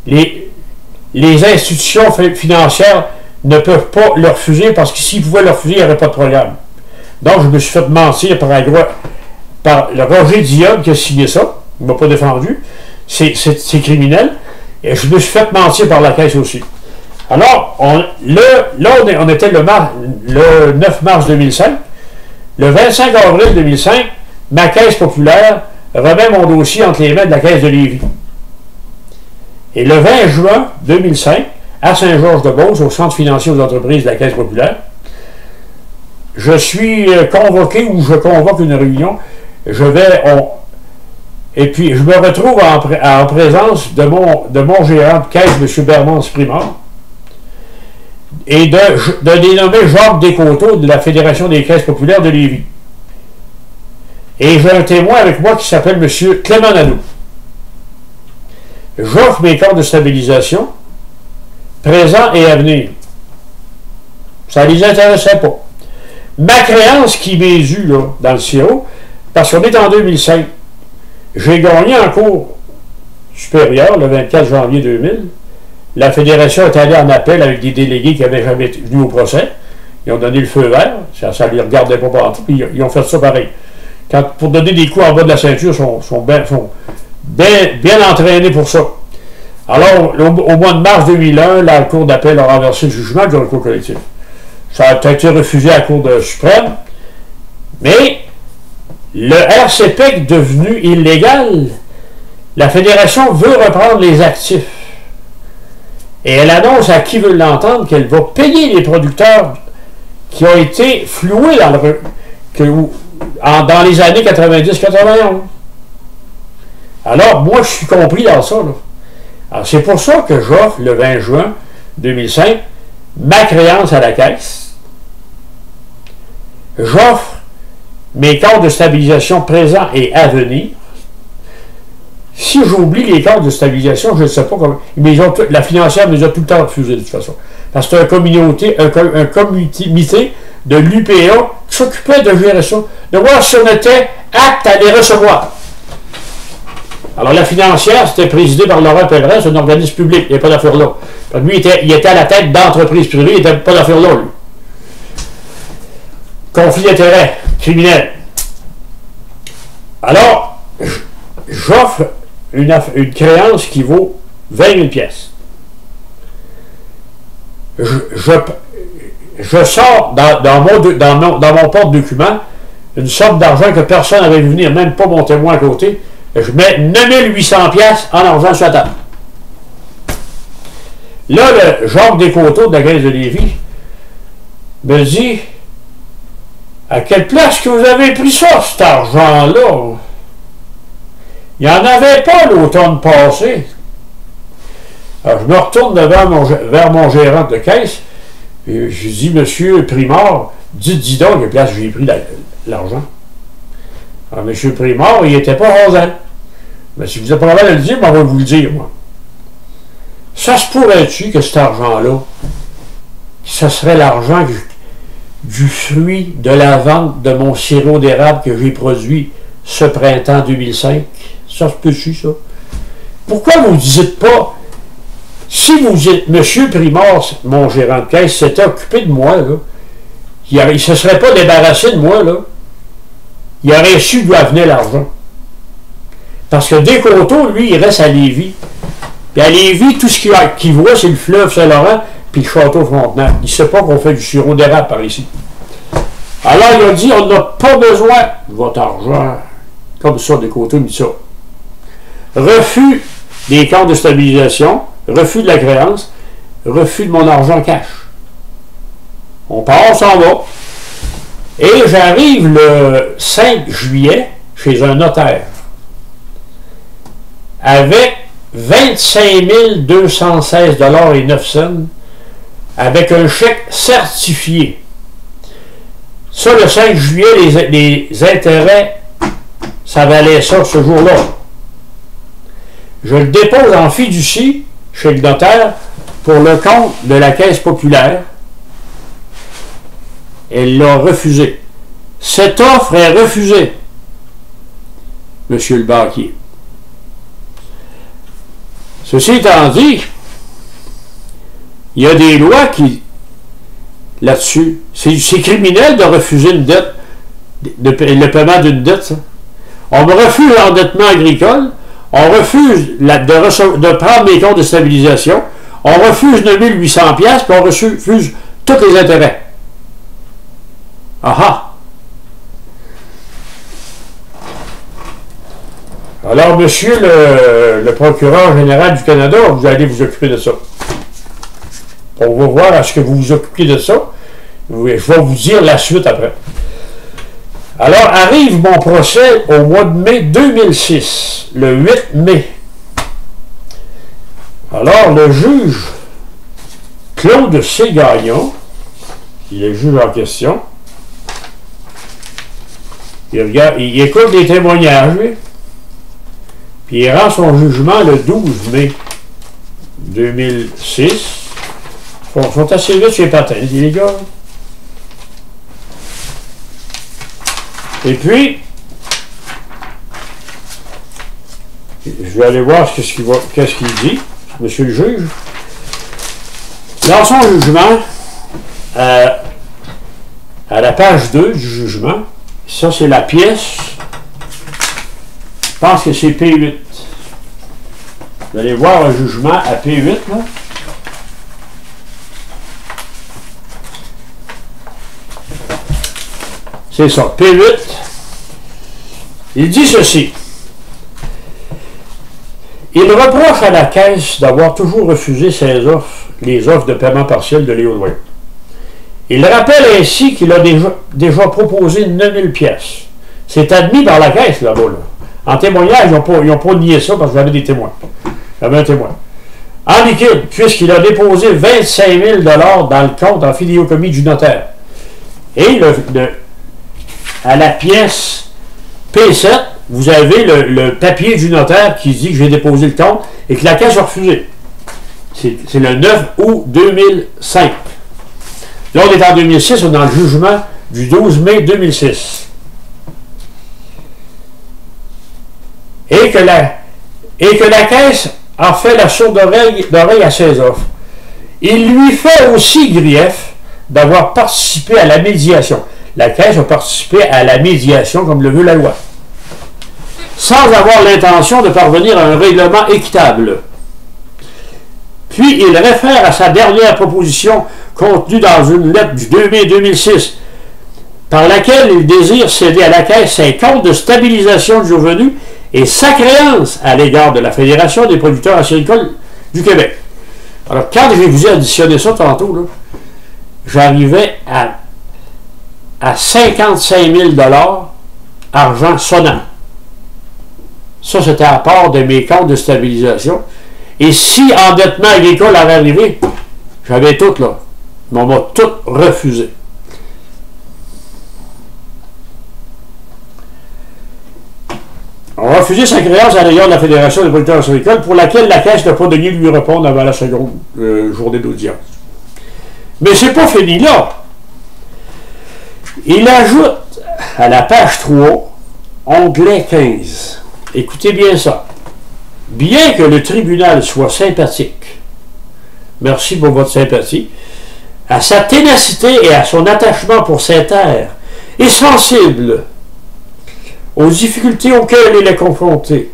les institutions financières ne peuvent pas le refuser parce que s'ils pouvaient le refuser, il n'y aurait pas de programme. Donc, je me suis fait mentir par le Roger Dionne qui a signé ça. Il ne m'a pas défendu. C'est criminel. Et je me suis fait mentir par la Caisse aussi. Alors, on était le 9 mars 2005. Le 25 avril 2005, ma Caisse populaire remet mon dossier entre les mains de la Caisse de Lévis. Et le 20 juin 2005, à Saint-Georges-de-Beauce, au Centre financier aux entreprises de la Caisse populaire, je suis convoqué ou je convoque une réunion. Et puis, je me retrouve en présence de mon gérant de caisse, M. Bernard Primard, et de dénommé Jacques Descoteaux de la Fédération des caisses populaires de Lévis. Et j'ai un témoin avec moi qui s'appelle M. Clément Nadeau. J'offre mes comptes de stabilisation, présent et à venir. Ça ne les intéressait pas. Ma créance qui m'est due là, dans le sirop, parce qu'on est en 2005, j'ai gagné en cours supérieur le 24 janvier 2000. La Fédération est allée en appel avec des délégués qui n'avaient jamais venu au procès. Ils ont donné le feu vert. Ça ne les regardait pas partout. Puis ils ont fait ça pareil. Pour donner des coups en bas de la ceinture, ils sont bien entraînés pour ça. Alors, au mois de mars 2001, la Cour d'appel a renversé le jugement du recours collectif. Ça a été refusé à la Cour suprême. Mais le RCPEC devenu illégal, la Fédération veut reprendre les actifs. Et elle annonce à qui veut l'entendre qu'elle va payer les producteurs qui ont été floués dans les années 90-91. Alors, moi, je suis compris dans ça, là. Alors, c'est pour ça que j'offre, le 20 juin 2005, ma créance à la caisse. J'offre mes comptes de stabilisation présents et à venir. Si j'oublie les comptes de stabilisation, je ne sais pas comment. Mais la financière nous a tout le temps refusé, de toute façon. Parce que c'est un comité de l'UPA qui s'occupait de gérer ça, de voir si on était apte à les recevoir. Alors, la financière, c'était présidé par Laurent Pellerin, c'est un organisme public, il n'y a pas d'affaire là. Lui, il était à la tête d'entreprises privées, il n'y avait pas d'affaire là, lui. Conflit d'intérêts, criminel. Alors, j'offre une créance qui vaut 20 000 pièces. Je sors dans mon porte-document une somme d'argent que personne n'avait vu venir, même pas mon témoin à côté. Je mets 9 800 pièces en argent sur la table. Là, le Jacques Descoteaux de la Caisse de Lévis me dit: à quelle place que vous avez pris ça, cet argent-là? Il n'y en avait pas l'automne passé. Alors, je me retourne vers mon gérant de caisse et je dis: monsieur Primard, dis donc à quelle place j'ai pris l'argent. Alors, monsieur Primard, il n'était pas rasant. Mais si vous êtes pas capable de le dire, on va vous le dire, moi. Ça se pourrait-tu que cet argent-là, ça serait l'argent du fruit de la vente de mon sirop d'érable que j'ai produit ce printemps 2005? Ça se peut-tu, ça? Pourquoi vous ne dites pas, si vous dites, monsieur Primard, mon gérant de caisse, s'était occupé de moi, là, il ne se serait pas débarrassé de moi, là, il aurait su d'où venait l'argent. Parce que Descoteaux, lui, il reste à Lévis. Puis à Lévis, tout ce qu'il voit, c'est le fleuve Saint-Laurent puis le château Frontenac. Il ne sait pas qu'on fait du sirop d'érable par ici. Alors, il a dit: on n'a pas besoin de votre argent. Comme ça, Descoteaux me dit ça. Refus des comptes de stabilisation, refus de la créance, refus de mon argent cash. On part, on s'en va. Et j'arrive le 5 juillet chez un notaire avec 25 216,09 $, avec un chèque certifié. Ça, le 5 juillet, les intérêts, ça valait ça ce jour-là. Je le dépose en fiducie chez le notaire pour le compte de la Caisse populaire. Elle l'a refusé. Cette offre est refusée, monsieur le banquier. Ceci étant dit, il y a des lois qui, là-dessus, c'est criminel de refuser une dette, le paiement d'une dette, ça. On me refuse l'endettement agricole, on refuse de prendre mes comptes de stabilisation, on refuse 9 800 pièces, puis on refuse tous les intérêts. Ah! Alors, monsieur le procureur général du Canada, vous allez vous occuper de ça. On va voir à ce que vous vous occupez de ça. Je vais vous dire la suite après. Alors, arrive mon procès au mois de mai 2006, le 8 mai. Alors, le juge Claude C. Gagnon, qui est le juge en question, il écoute des témoignages, lui, puis il rend son jugement le 12 mai 2006. Ils sont assez vite chez Patin, les gars. Et puis, je vais aller voir qu'est-ce qu'il dit, monsieur le juge. Dans son jugement, à la page 2 du jugement, ça c'est la pièce, je pense que c'est P8. Vous allez voir un jugement à P8, là. C'est ça, P8. Il dit ceci. Il reproche à la Caisse d'avoir toujours refusé les offres de paiement partiel de Léo Loin. Il rappelle ainsi qu'il a déjà proposé 9 000 pièces. C'est admis par la Caisse là-bas, là, En témoignage, ils n'ont pas nié ça parce que j'avais des témoins. J'avais un témoin. En liquide, puisqu'il a déposé 25 000 dans le compte en fidéocommis du notaire. Et à la pièce P7, vous avez le papier du notaire qui dit que j'ai déposé le compte et que la caisse a refusé. C'est le 9 août 2005. Là, on est en 2006, on est dans le jugement du 12 mai 2006. Et que la caisse a fait la sourde d'oreille à ses offres. Il lui fait aussi grief d'avoir participé à la médiation. La caisse a participé à la médiation comme le veut la loi, sans avoir l'intention de parvenir à un règlement équitable. Puis il réfère à sa dernière proposition contenue dans une lettre du 2 mai 2006, par laquelle il désire céder à la Caisse ses comptes de stabilisation du revenu et sa créance à l'égard de la Fédération des producteurs acéricoles du Québec. Alors, quand je vous ai additionné ça tantôt, j'arrivais à 55 000 argent sonnant. Ça, c'était à part de mes comptes de stabilisation. Et si endettement agricole avait arrivé, j'avais tout là. Mais on m'a tout refusé. On a refusé sa créance à l'égard de la Fédération des producteurs acéricoles pour laquelle la Caisse n'a pas donné lui répondre avant la seconde journée d'audience. Mais c'est pas fini là. Il ajoute à la page 3, onglet 15. Écoutez bien ça. Bien que le tribunal soit sympathique, merci pour votre sympathie, à sa ténacité et à son attachement pour ses terres, est sensible aux difficultés auxquelles il est confronté.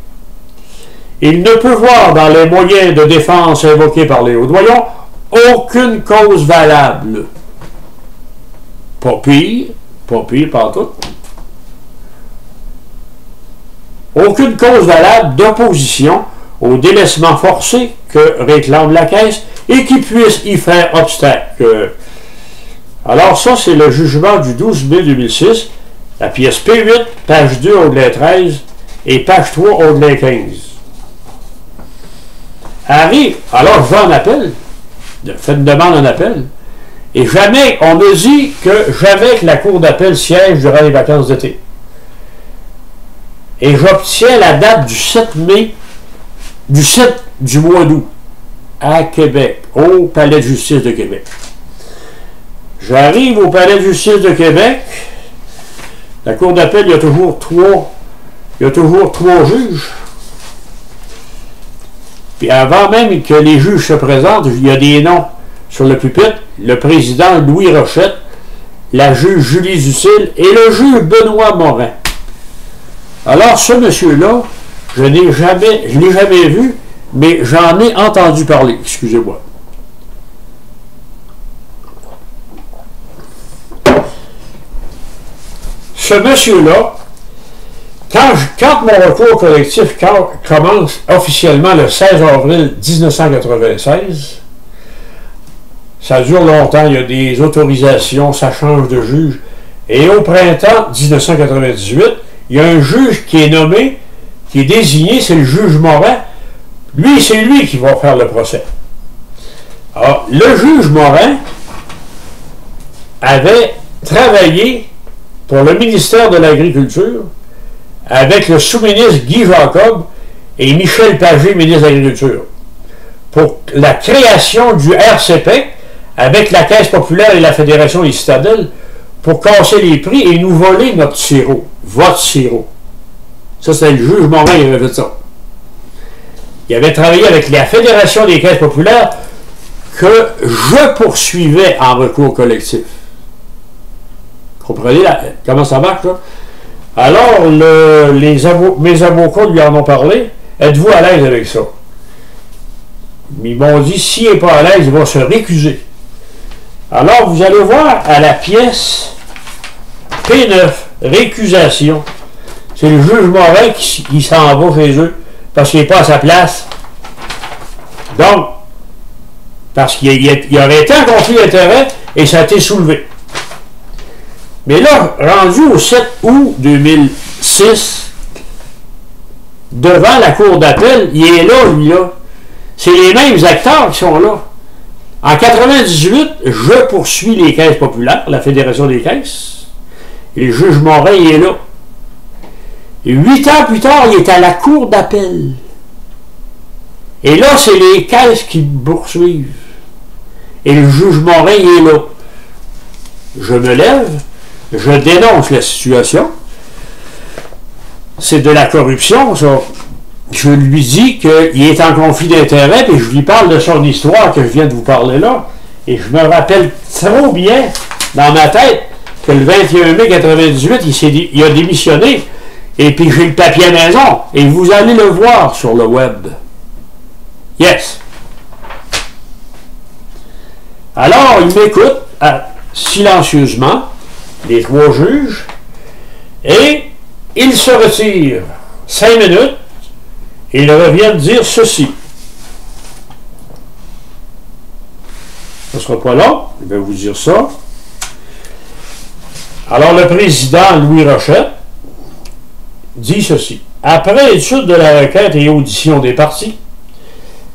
Il ne peut voir dans les moyens de défense invoqués par les hauts-doyons aucune cause valable. Pas pire par tout. Aucune cause valable d'opposition au délaissement forcé que réclame la Caisse et qui puisse y faire obstacle. Alors ça, c'est le jugement du 12 mai 2006, la pièce P8, page 2, onglet 13, et page 3, onglet 15. Arrive, alors je vais en appel, fais une demande en appel, et jamais, on me dit que jamais que la cour d'appel siège durant les vacances d'été. Et j'obtiens la date du 7 mai, du 7 du mois d'août, à Québec, au Palais de justice de Québec. J'arrive au Palais de justice de Québec, la cour d'appel, il y a toujours trois juges. Puis avant même que les juges se présentent, il y a des noms sur le pupitre, le président Louis Rochette, la juge Julie Ducil et le juge Benoît Morin. Alors, ce monsieur-là, je ne l'ai jamais vu, mais j'en ai entendu parler. Excusez-moi. Ce monsieur-là, quand mon recours collectif commence officiellement le 16 avril 1996, ça dure longtemps, il y a des autorisations, ça change de juge. Et au printemps 1998, il y a un juge qui est nommé, qui est désigné, c'est le juge Morin. Lui, c'est lui qui va faire le procès. Alors, le juge Morin avait travaillé pour le ministère de l'Agriculture avec le sous-ministre Guy Jacob et Michel Pagé, ministre de l'Agriculture, pour la création du RCPEC avec la Caisse populaire et la Fédération des citadelles pour casser les prix et nous voler notre sirop, votre sirop. Ça, c'est le juge Morin qui avait fait ça. Il avait travaillé avec la Fédération des Caisses populaires que je poursuivais en recours collectif. Comprenez comment ça marche, là? Alors, mes avocats lui en ont parlé. Êtes-vous à l'aise avec ça? Ils m'ont dit, s'il n'est pas à l'aise, il va se récuser. Alors, vous allez voir à la pièce P9, récusation. C'est le juge Morin qui s'en va chez eux parce qu'il n'est pas à sa place. Donc, parce qu'il y aurait été un conflit d'intérêt et ça a été soulevé. Mais là, rendu au 7 août 2006, devant la cour d'appel, il est là, lui, là. C'est les mêmes acteurs qui sont là. En 98, je poursuis les caisses populaires, la Fédération des caisses, et le juge Morin, il est là. Et 8 ans plus tard, il est à la cour d'appel. Et là, c'est les caisses qui poursuivent. Et le juge Morin, il est là. Je me lève, je dénonce la situation. C'est de la corruption, ça. Je lui dis qu'il est en conflit d'intérêts, puis je lui parle de son histoire que je viens de vous parler là. Et je me rappelle trop bien, dans ma tête, que le 21 mai 98, il a démissionné. Et puis j'ai le papier à la maison. Et vous allez le voir sur le web. Yes. Alors, il m'écoute silencieusement, les 3 juges, et il se retire 5 minutes, et il revient dire ceci. Ce ne sera pas long, je vais vous dire ça. Alors, le président Louis Rochette dit ceci. Après étude de la requête et audition des parties,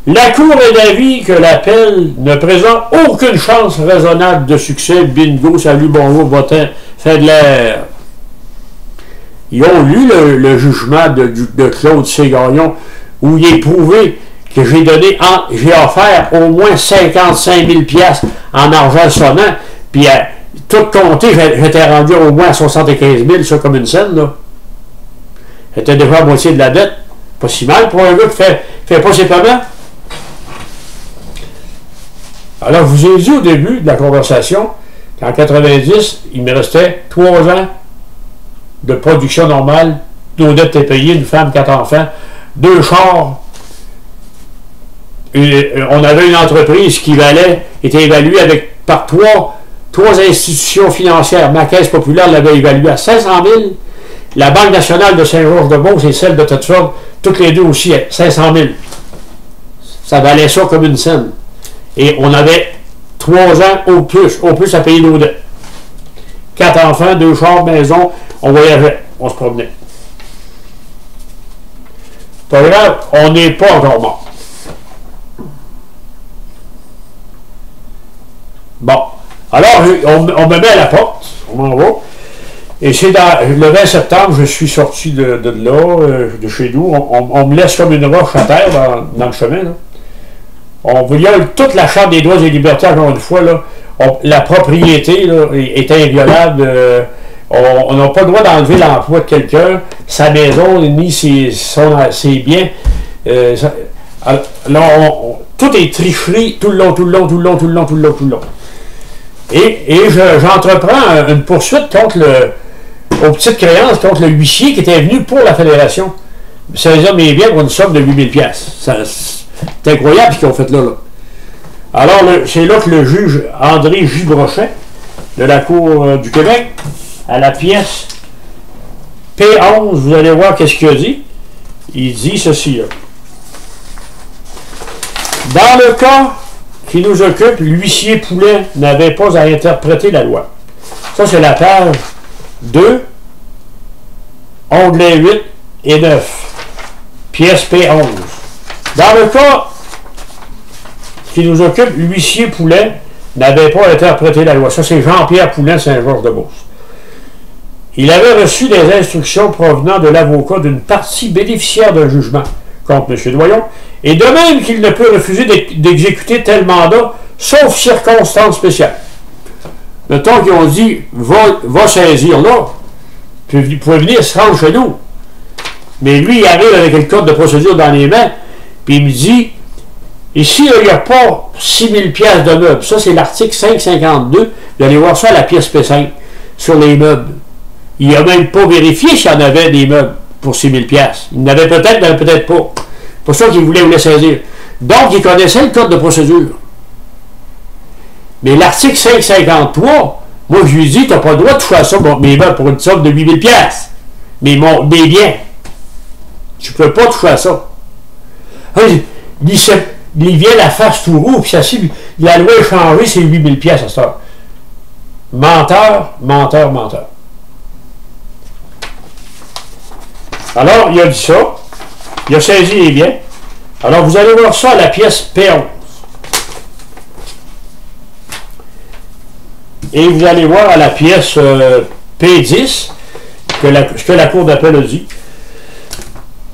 la Cour est d'avis que l'appel ne présente aucune chance raisonnable de succès. Bingo, salut, bonjour, votin, fait de l'air. Ils ont lu le jugement de Claude Ségagnon où il est prouvé que j'ai offert au moins 55 000 $ en argent sonnant, puis tout compté, j'étais rendu au moins à 75 000, ça comme une scène, là. J'étais déjà à moitié de la dette. Pas si mal pour un gars qui fait pas ses paiements. Alors, je vous ai dit au début de la conversation qu'en 90, il me restait 3 ans de production normale, nos dettes étaient payées, une femme, 4 enfants, 2 chars. Et on avait une entreprise qui était évaluée par trois institutions financières. Ma caisse populaire l'avait évaluée à 500 000. La Banque nationale de Saint-Georges-de-Beauce et celle de Thetford, toutes les deux aussi à 500 000. Ça valait ça comme une scène. Et on avait 3 ans au plus à payer nos dettes. 4 enfants, 2 chars, maison, on voyageait, on se promenait. Pas grave, on n'est pas encore mort. Bon, alors on me met à la porte, on m'en va, et c'est le 20 septembre, je suis sorti de là, de chez nous, on me laisse comme une roche à terre dans le chemin, là. On viole toute la Charte des droits et libertés, encore une fois, là. La propriété là, est inviolable. On n'a pas le droit d'enlever l'emploi de quelqu'un, sa maison, ni ses biens. Tout est tricherie tout le long. Et j'entreprends une poursuite aux petites créances contre le huissier qui était venu pour la Fédération. Ça les a mis bien pour une somme de 8 000 $. C'est incroyable ce qu'ils ont fait là. Alors, c'est là que le juge André J. Brochet, de la Cour du Québec, à la pièce P11, vous allez voir qu'est-ce qu'il a dit. Il dit ceci, là. Dans le cas qui nous occupe, l'huissier Poulet n'avait pas à interpréter la loi. Ça, c'est la page 2, onglets 8 et 9, pièce P11. Dans le cas qui nous occupe, l'huissier Poulet n'avait pas interprété la loi. Ça, c'est Jean-Pierre Poulet, Saint-Georges-de-Beauce. Il avait reçu des instructions provenant de l'avocat d'une partie bénéficiaire d'un jugement contre M. Doyon, et de même qu'il ne peut refuser d'exécuter tel mandat, sauf circonstances spéciales. Mettons qu'ils ont dit, va saisir là, puis vous pouvez venir se rendre chez nous. Mais lui, il arrive avec le code de procédure dans les mains, puis il me dit, ici, il n'y a pas 6 000 $ de meubles. Ça, c'est l'article 552. Vous allez voir ça à la pièce P5, sur les meubles. Il n'a même pas vérifié s'il y en avait des meubles pour 6 000 $. Il n'avait peut-être, mais peut-être pas. C'est pour ça qu'il voulait vous les saisir. Donc, il connaissait le code de procédure. Mais l'article 553, moi, je lui dis, tu n'as pas le droit de toucher ça, mes meubles, pour une somme de 8 000 $. Mes biens. Tu ne peux pas toucher à ça. Il vient la face tout roux, puis ça, la loi est changée, c'est 8 000 $ à cette heure. Menteur. Alors, il a dit ça. Il a saisi les biens. Alors, vous allez voir ça à la pièce P11. Et vous allez voir à la pièce P10 ce que la Cour d'appel a dit.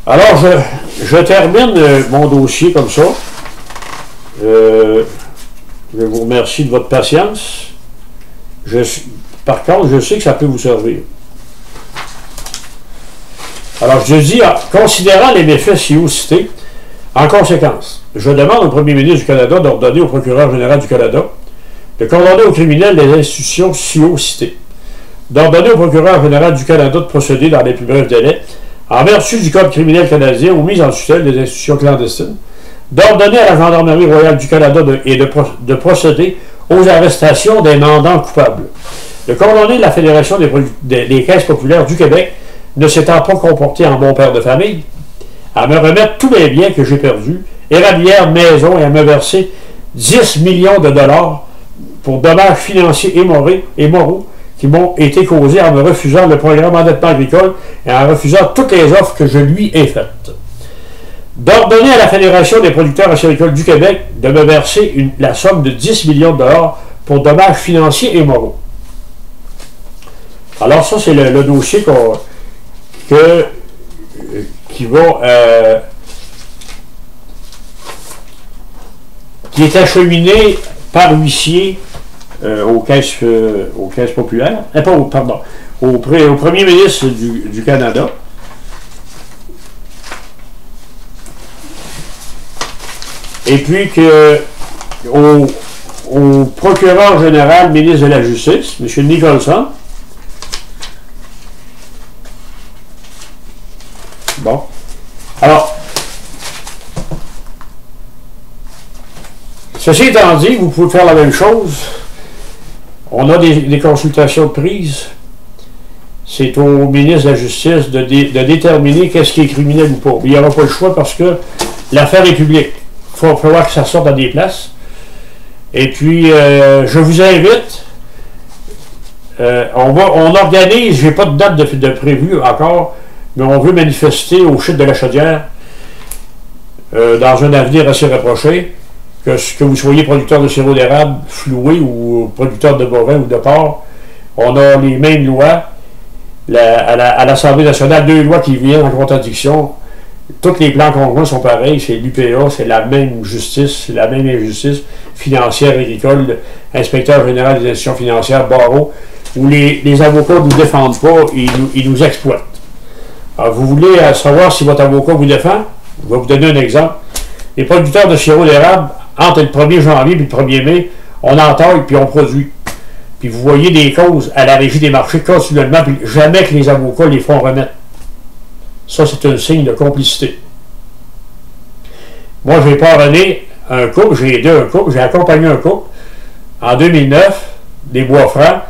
Alors, je termine mon dossier comme ça. Je vous remercie de votre patience. Par contre, je sais que ça peut vous servir. Alors, je dis, considérant les méfaits ci-haut cités, en conséquence, je demande au Premier ministre du Canada d'ordonner au Procureur général du Canada de coordonner aux criminels des institutions ci-haut citées, d'ordonner au Procureur général du Canada de procéder dans les plus brefs délais, en vertu du Code criminel canadien, aux mises en tutelle des institutions clandestines, d'ordonner à la Gendarmerie royale du Canada de procéder aux arrestations des mandants coupables, de coordonner la Fédération des caisses populaires du Québec, ne s'étant pas comporté en bon père de famille, à me remettre tous les biens que j'ai perdus, érablière maison, et à me verser 10 millions de dollars pour dommages financiers et moraux qui m'ont été causés en me refusant le programme d'endettement agricole et en refusant toutes les offres que je lui ai faites. D'ordonner à la Fédération des producteurs acéricoles du Québec de me verser la somme de 10 millions de dollars pour dommages financiers et moraux. Alors ça, c'est le dossier qui est acheminé par huissier aux caisses populaires, au Premier ministre du Canada. Et puis au procureur général, ministre de la Justice, M. Nicholson. Bon. Alors, ceci étant dit, vous pouvez faire la même chose. On a des consultations de prise. C'est au ministre de la Justice de déterminer qu'est-ce qui est criminel ou pas. Il n'y aura pas le choix parce que l'affaire est publique. Il faut falloir que ça sorte à des places. Et puis, je vous invite. On organise, je n'ai pas de date de prévue encore, mais on veut manifester au chute de la Chaudière dans un avenir assez rapproché. Que vous soyez producteur de sirop d'érable floué ou producteur de bovin ou de porc, on a les mêmes lois. À l'Assemblée nationale, 2 lois qui viennent en contradiction. Tous les plans conjoints sont pareils. C'est l'UPA, c'est la même justice, c'est la même injustice financière, agricole, inspecteur général des institutions financières, barreau, où les avocats ne nous défendent pas, ils nous exploitent. Alors, vous voulez savoir si votre avocat vous défend? Je vais vous donner un exemple. Les producteurs de sirop d'érable, entre le 1er janvier et le 1er mai, on entaille puis on produit. Puis vous voyez des causes à la Régie des marchés continuellement, puis jamais que les avocats les font remettre. Ça, c'est un signe de complicité. Moi, j'ai parrainé un couple, j'ai aidé un couple, j'ai accompagné un couple en 2009, des Bois-Francs,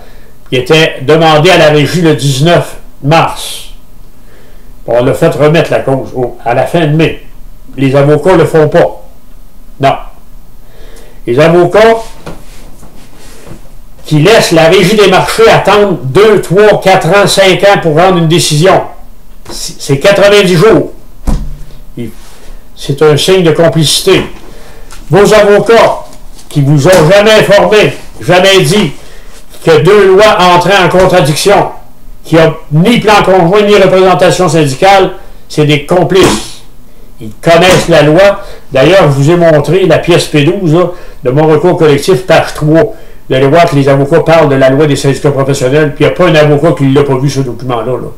qui était demandé à la Régie le 19 mars. On l'a fait remettre la cause à la fin de mai. Les avocats ne le font pas. Non. Les avocats qui laissent la Régie des marchés attendre 2, 3, 4 ans, 5 ans pour rendre une décision. C'est 90 jours. C'est un signe de complicité. Vos avocats qui vous ont jamais informé, jamais dit que 2 lois entraient en contradiction, qui n'ont ni plan conjoint ni représentation syndicale, c'est des complices. Ils connaissent la loi. D'ailleurs, je vous ai montré la pièce P12 là, de mon recours collectif, page 3. Vous allez voir que les avocats parlent de la loi des syndicats professionnels, puis il n'y a pas un avocat qui ne l'a pas vu, ce document-là. Là.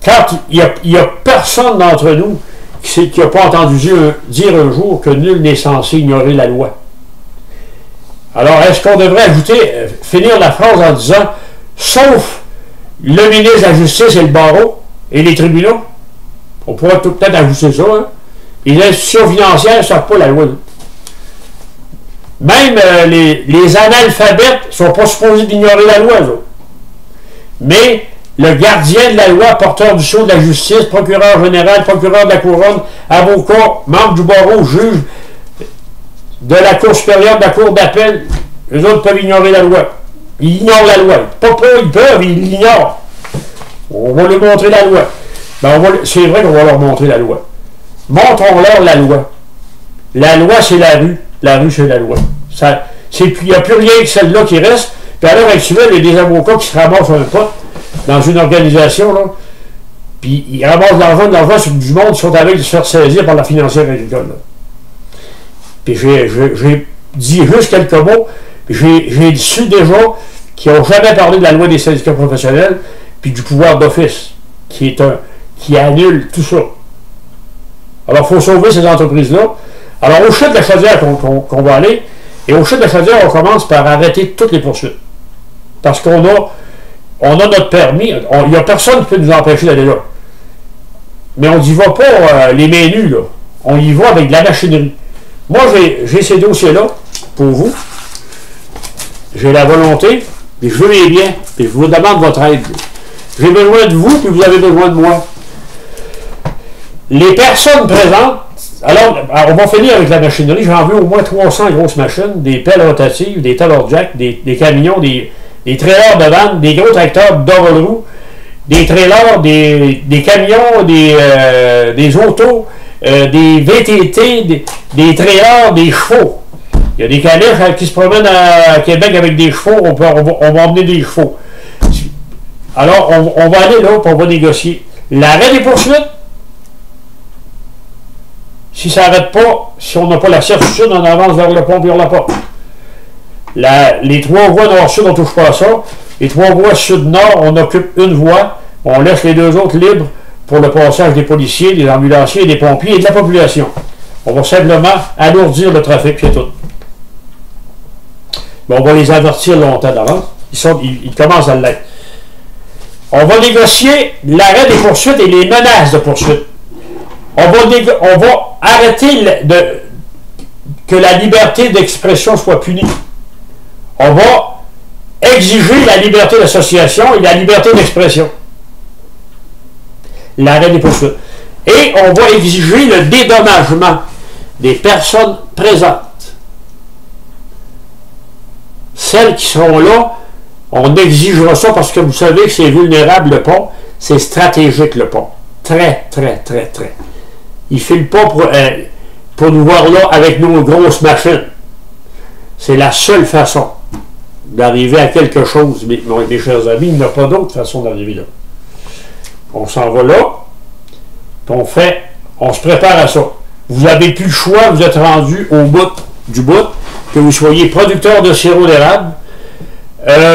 Quand il n'y a personne d'entre nous qui n'a pas entendu dire un jour que nul n'est censé ignorer la loi. Alors, est-ce qu'on devrait finir la phrase en disant « sauf le ministre de la Justice et le barreau et les tribunaux », on pourrait peut-être ajouter ça, hein? Les institutions financières ne savent pas la loi. Même les analphabètes ne sont pas supposés d'ignorer la loi. Là. Mais le gardien de la loi, porteur du sceau de la justice, procureur général, procureur de la couronne, avocat, membre du barreau, juge de la Cour supérieure, de la Cour d'appel, eux autres peuvent ignorer la loi. Ils ignorent la loi. Pas, ils peuvent, ils l'ignorent. On va leur montrer la loi. ben c'est vrai qu'on va leur montrer la loi. Montrons-leur la loi. La loi, c'est la rue. La rue, c'est la loi. Il n'y a plus rien que celle-là qui reste. Puis à l'heure actuelle, il y a des avocats qui se ramassent un pote dans une organisation, là, puis ils ramassent de l'argent sur du monde qui sont avec de se faire saisir par la financière agricole. Là. Puis j'ai dit juste quelques mots. J'ai su déjà qu'ils n'ont jamais parlé de la loi des syndicats professionnels puis du pouvoir d'office, qui annule tout ça. Alors, il faut sauver ces entreprises-là. Alors, au chute de la chaudière qu'on va aller, et au chute de la chaudière, on commence par arrêter toutes les poursuites. Parce qu'on a notre permis. Il n'y a personne qui peut nous empêcher d'aller là. Mais on n'y va pas les mains nues, là. On y va avec de la machinerie. Moi, j'ai ces dossiers-là pour vous. J'ai la volonté, puis je veux les biens, puis je vous demande votre aide. J'ai besoin de vous, puis vous avez besoin de moi. Les personnes présentes, alors on va finir avec la machinerie. J'en veux au moins 300 grosses machines, des pelles rotatives, des tailor jacks, des camions, des trailers de vannes, des gros tracteurs double roue, des trailers, des camions, des autos, des VTT, des trailers, des chevaux. Il y a des calèches qui se promènent à Québec avec des chevaux, on va emmener des chevaux. Alors, on va aller là, puis on va négocier. L'arrêt des poursuites, si ça n'arrête pas, si on n'a pas la certitude, on avance vers le pont, puis on l'a pas. Les 3 voies nord-sud, on ne touche pas à ça. Les 3 voies sud-nord, on occupe une voie. On laisse les 2 autres libres pour le passage des policiers, des ambulanciers, des pompiers et de la population. On va simplement alourdir le trafic, c'est tout. Mais on va les avertir longtemps d'avance. Ils commencent à l'être. On va négocier l'arrêt des poursuites et les menaces de poursuite. On va arrêter que la liberté d'expression soit punie. On va exiger la liberté d'association et la liberté d'expression. L'arrêt des poursuites. Et on va exiger le dédommagement des personnes présentes. Celles qui seront là, on exigera ça parce que vous savez que c'est vulnérable le pont, c'est stratégique le pont. Très, très, très, très. Il ne file pas pour nous voir là avec nos grosses machines. C'est la seule façon d'arriver à quelque chose, mes chers amis. Il n'y a pas d'autre façon d'arriver là. On s'en va là, puis on se prépare à ça. Vous n'avez plus le choix, vous êtes rendu au bout du bout, que vous soyez producteur de sirop d'érable,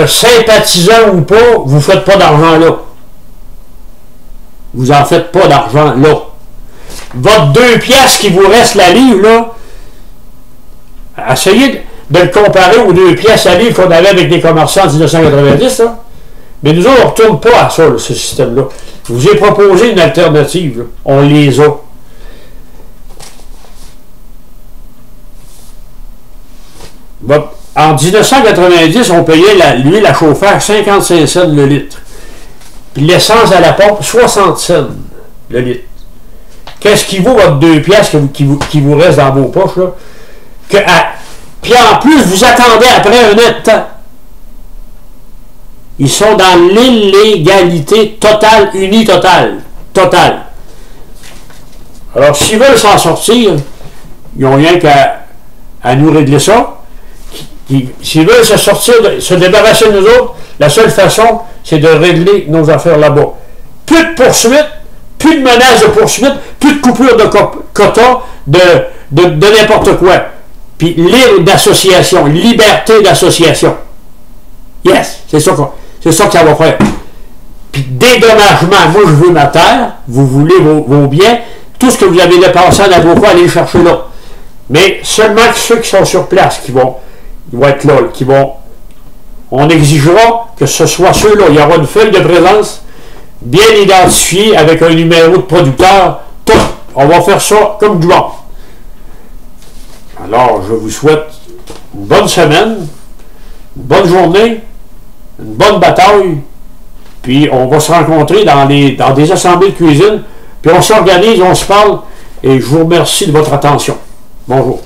sympathisant ou pas, vous ne faites pas d'argent là. Vous n'en faites pas d'argent là. Votre 2 piastres qui vous reste la livre, là, essayez de le comparer aux 2 piastres à livre qu'on avait avec des commerçants en 1990, là. Mais nous autres, on ne retourne pas à ça, là, ce système-là. Je vous ai proposé une alternative, là. On les a. En 1990, on payait l'huile à chauffage 55 cents le litre. Puis l'essence à la pompe, 60 cents le litre. Qu'est-ce qui vaut votre 2 piastres qui vous reste dans vos poches, là? Puis en plus, vous attendez après un an de temps. Ils sont dans l'illégalité totale, unitotale. Totale. Alors, s'ils veulent s'en sortir, ils n'ont rien qu'à nous régler ça. S'ils veulent se débarrasser de nous autres, la seule façon, c'est de régler nos affaires là-bas. Plus de poursuites, plus de menaces de poursuites, plus de coupures de quotas, de n'importe quoi. Puis libre d'association, liberté d'association. Yes, c'est ça que ça va faire. Puis dédommagement, moi je veux ma terre, vous voulez vos biens, tout ce que vous avez dépensé en avocat, allez le chercher là. Mais seulement ceux qui sont sur place qui vont être là, on exigera que ce soit ceux-là. Il y aura une feuille de présence bien identifiée avec un numéro de producteur, tout. On va faire ça comme du bon. Alors, je vous souhaite une bonne semaine, une bonne journée, une bonne bataille, puis on va se rencontrer dans des assemblées de cuisine, puis on s'organise, on se parle, et je vous remercie de votre attention. Bonjour.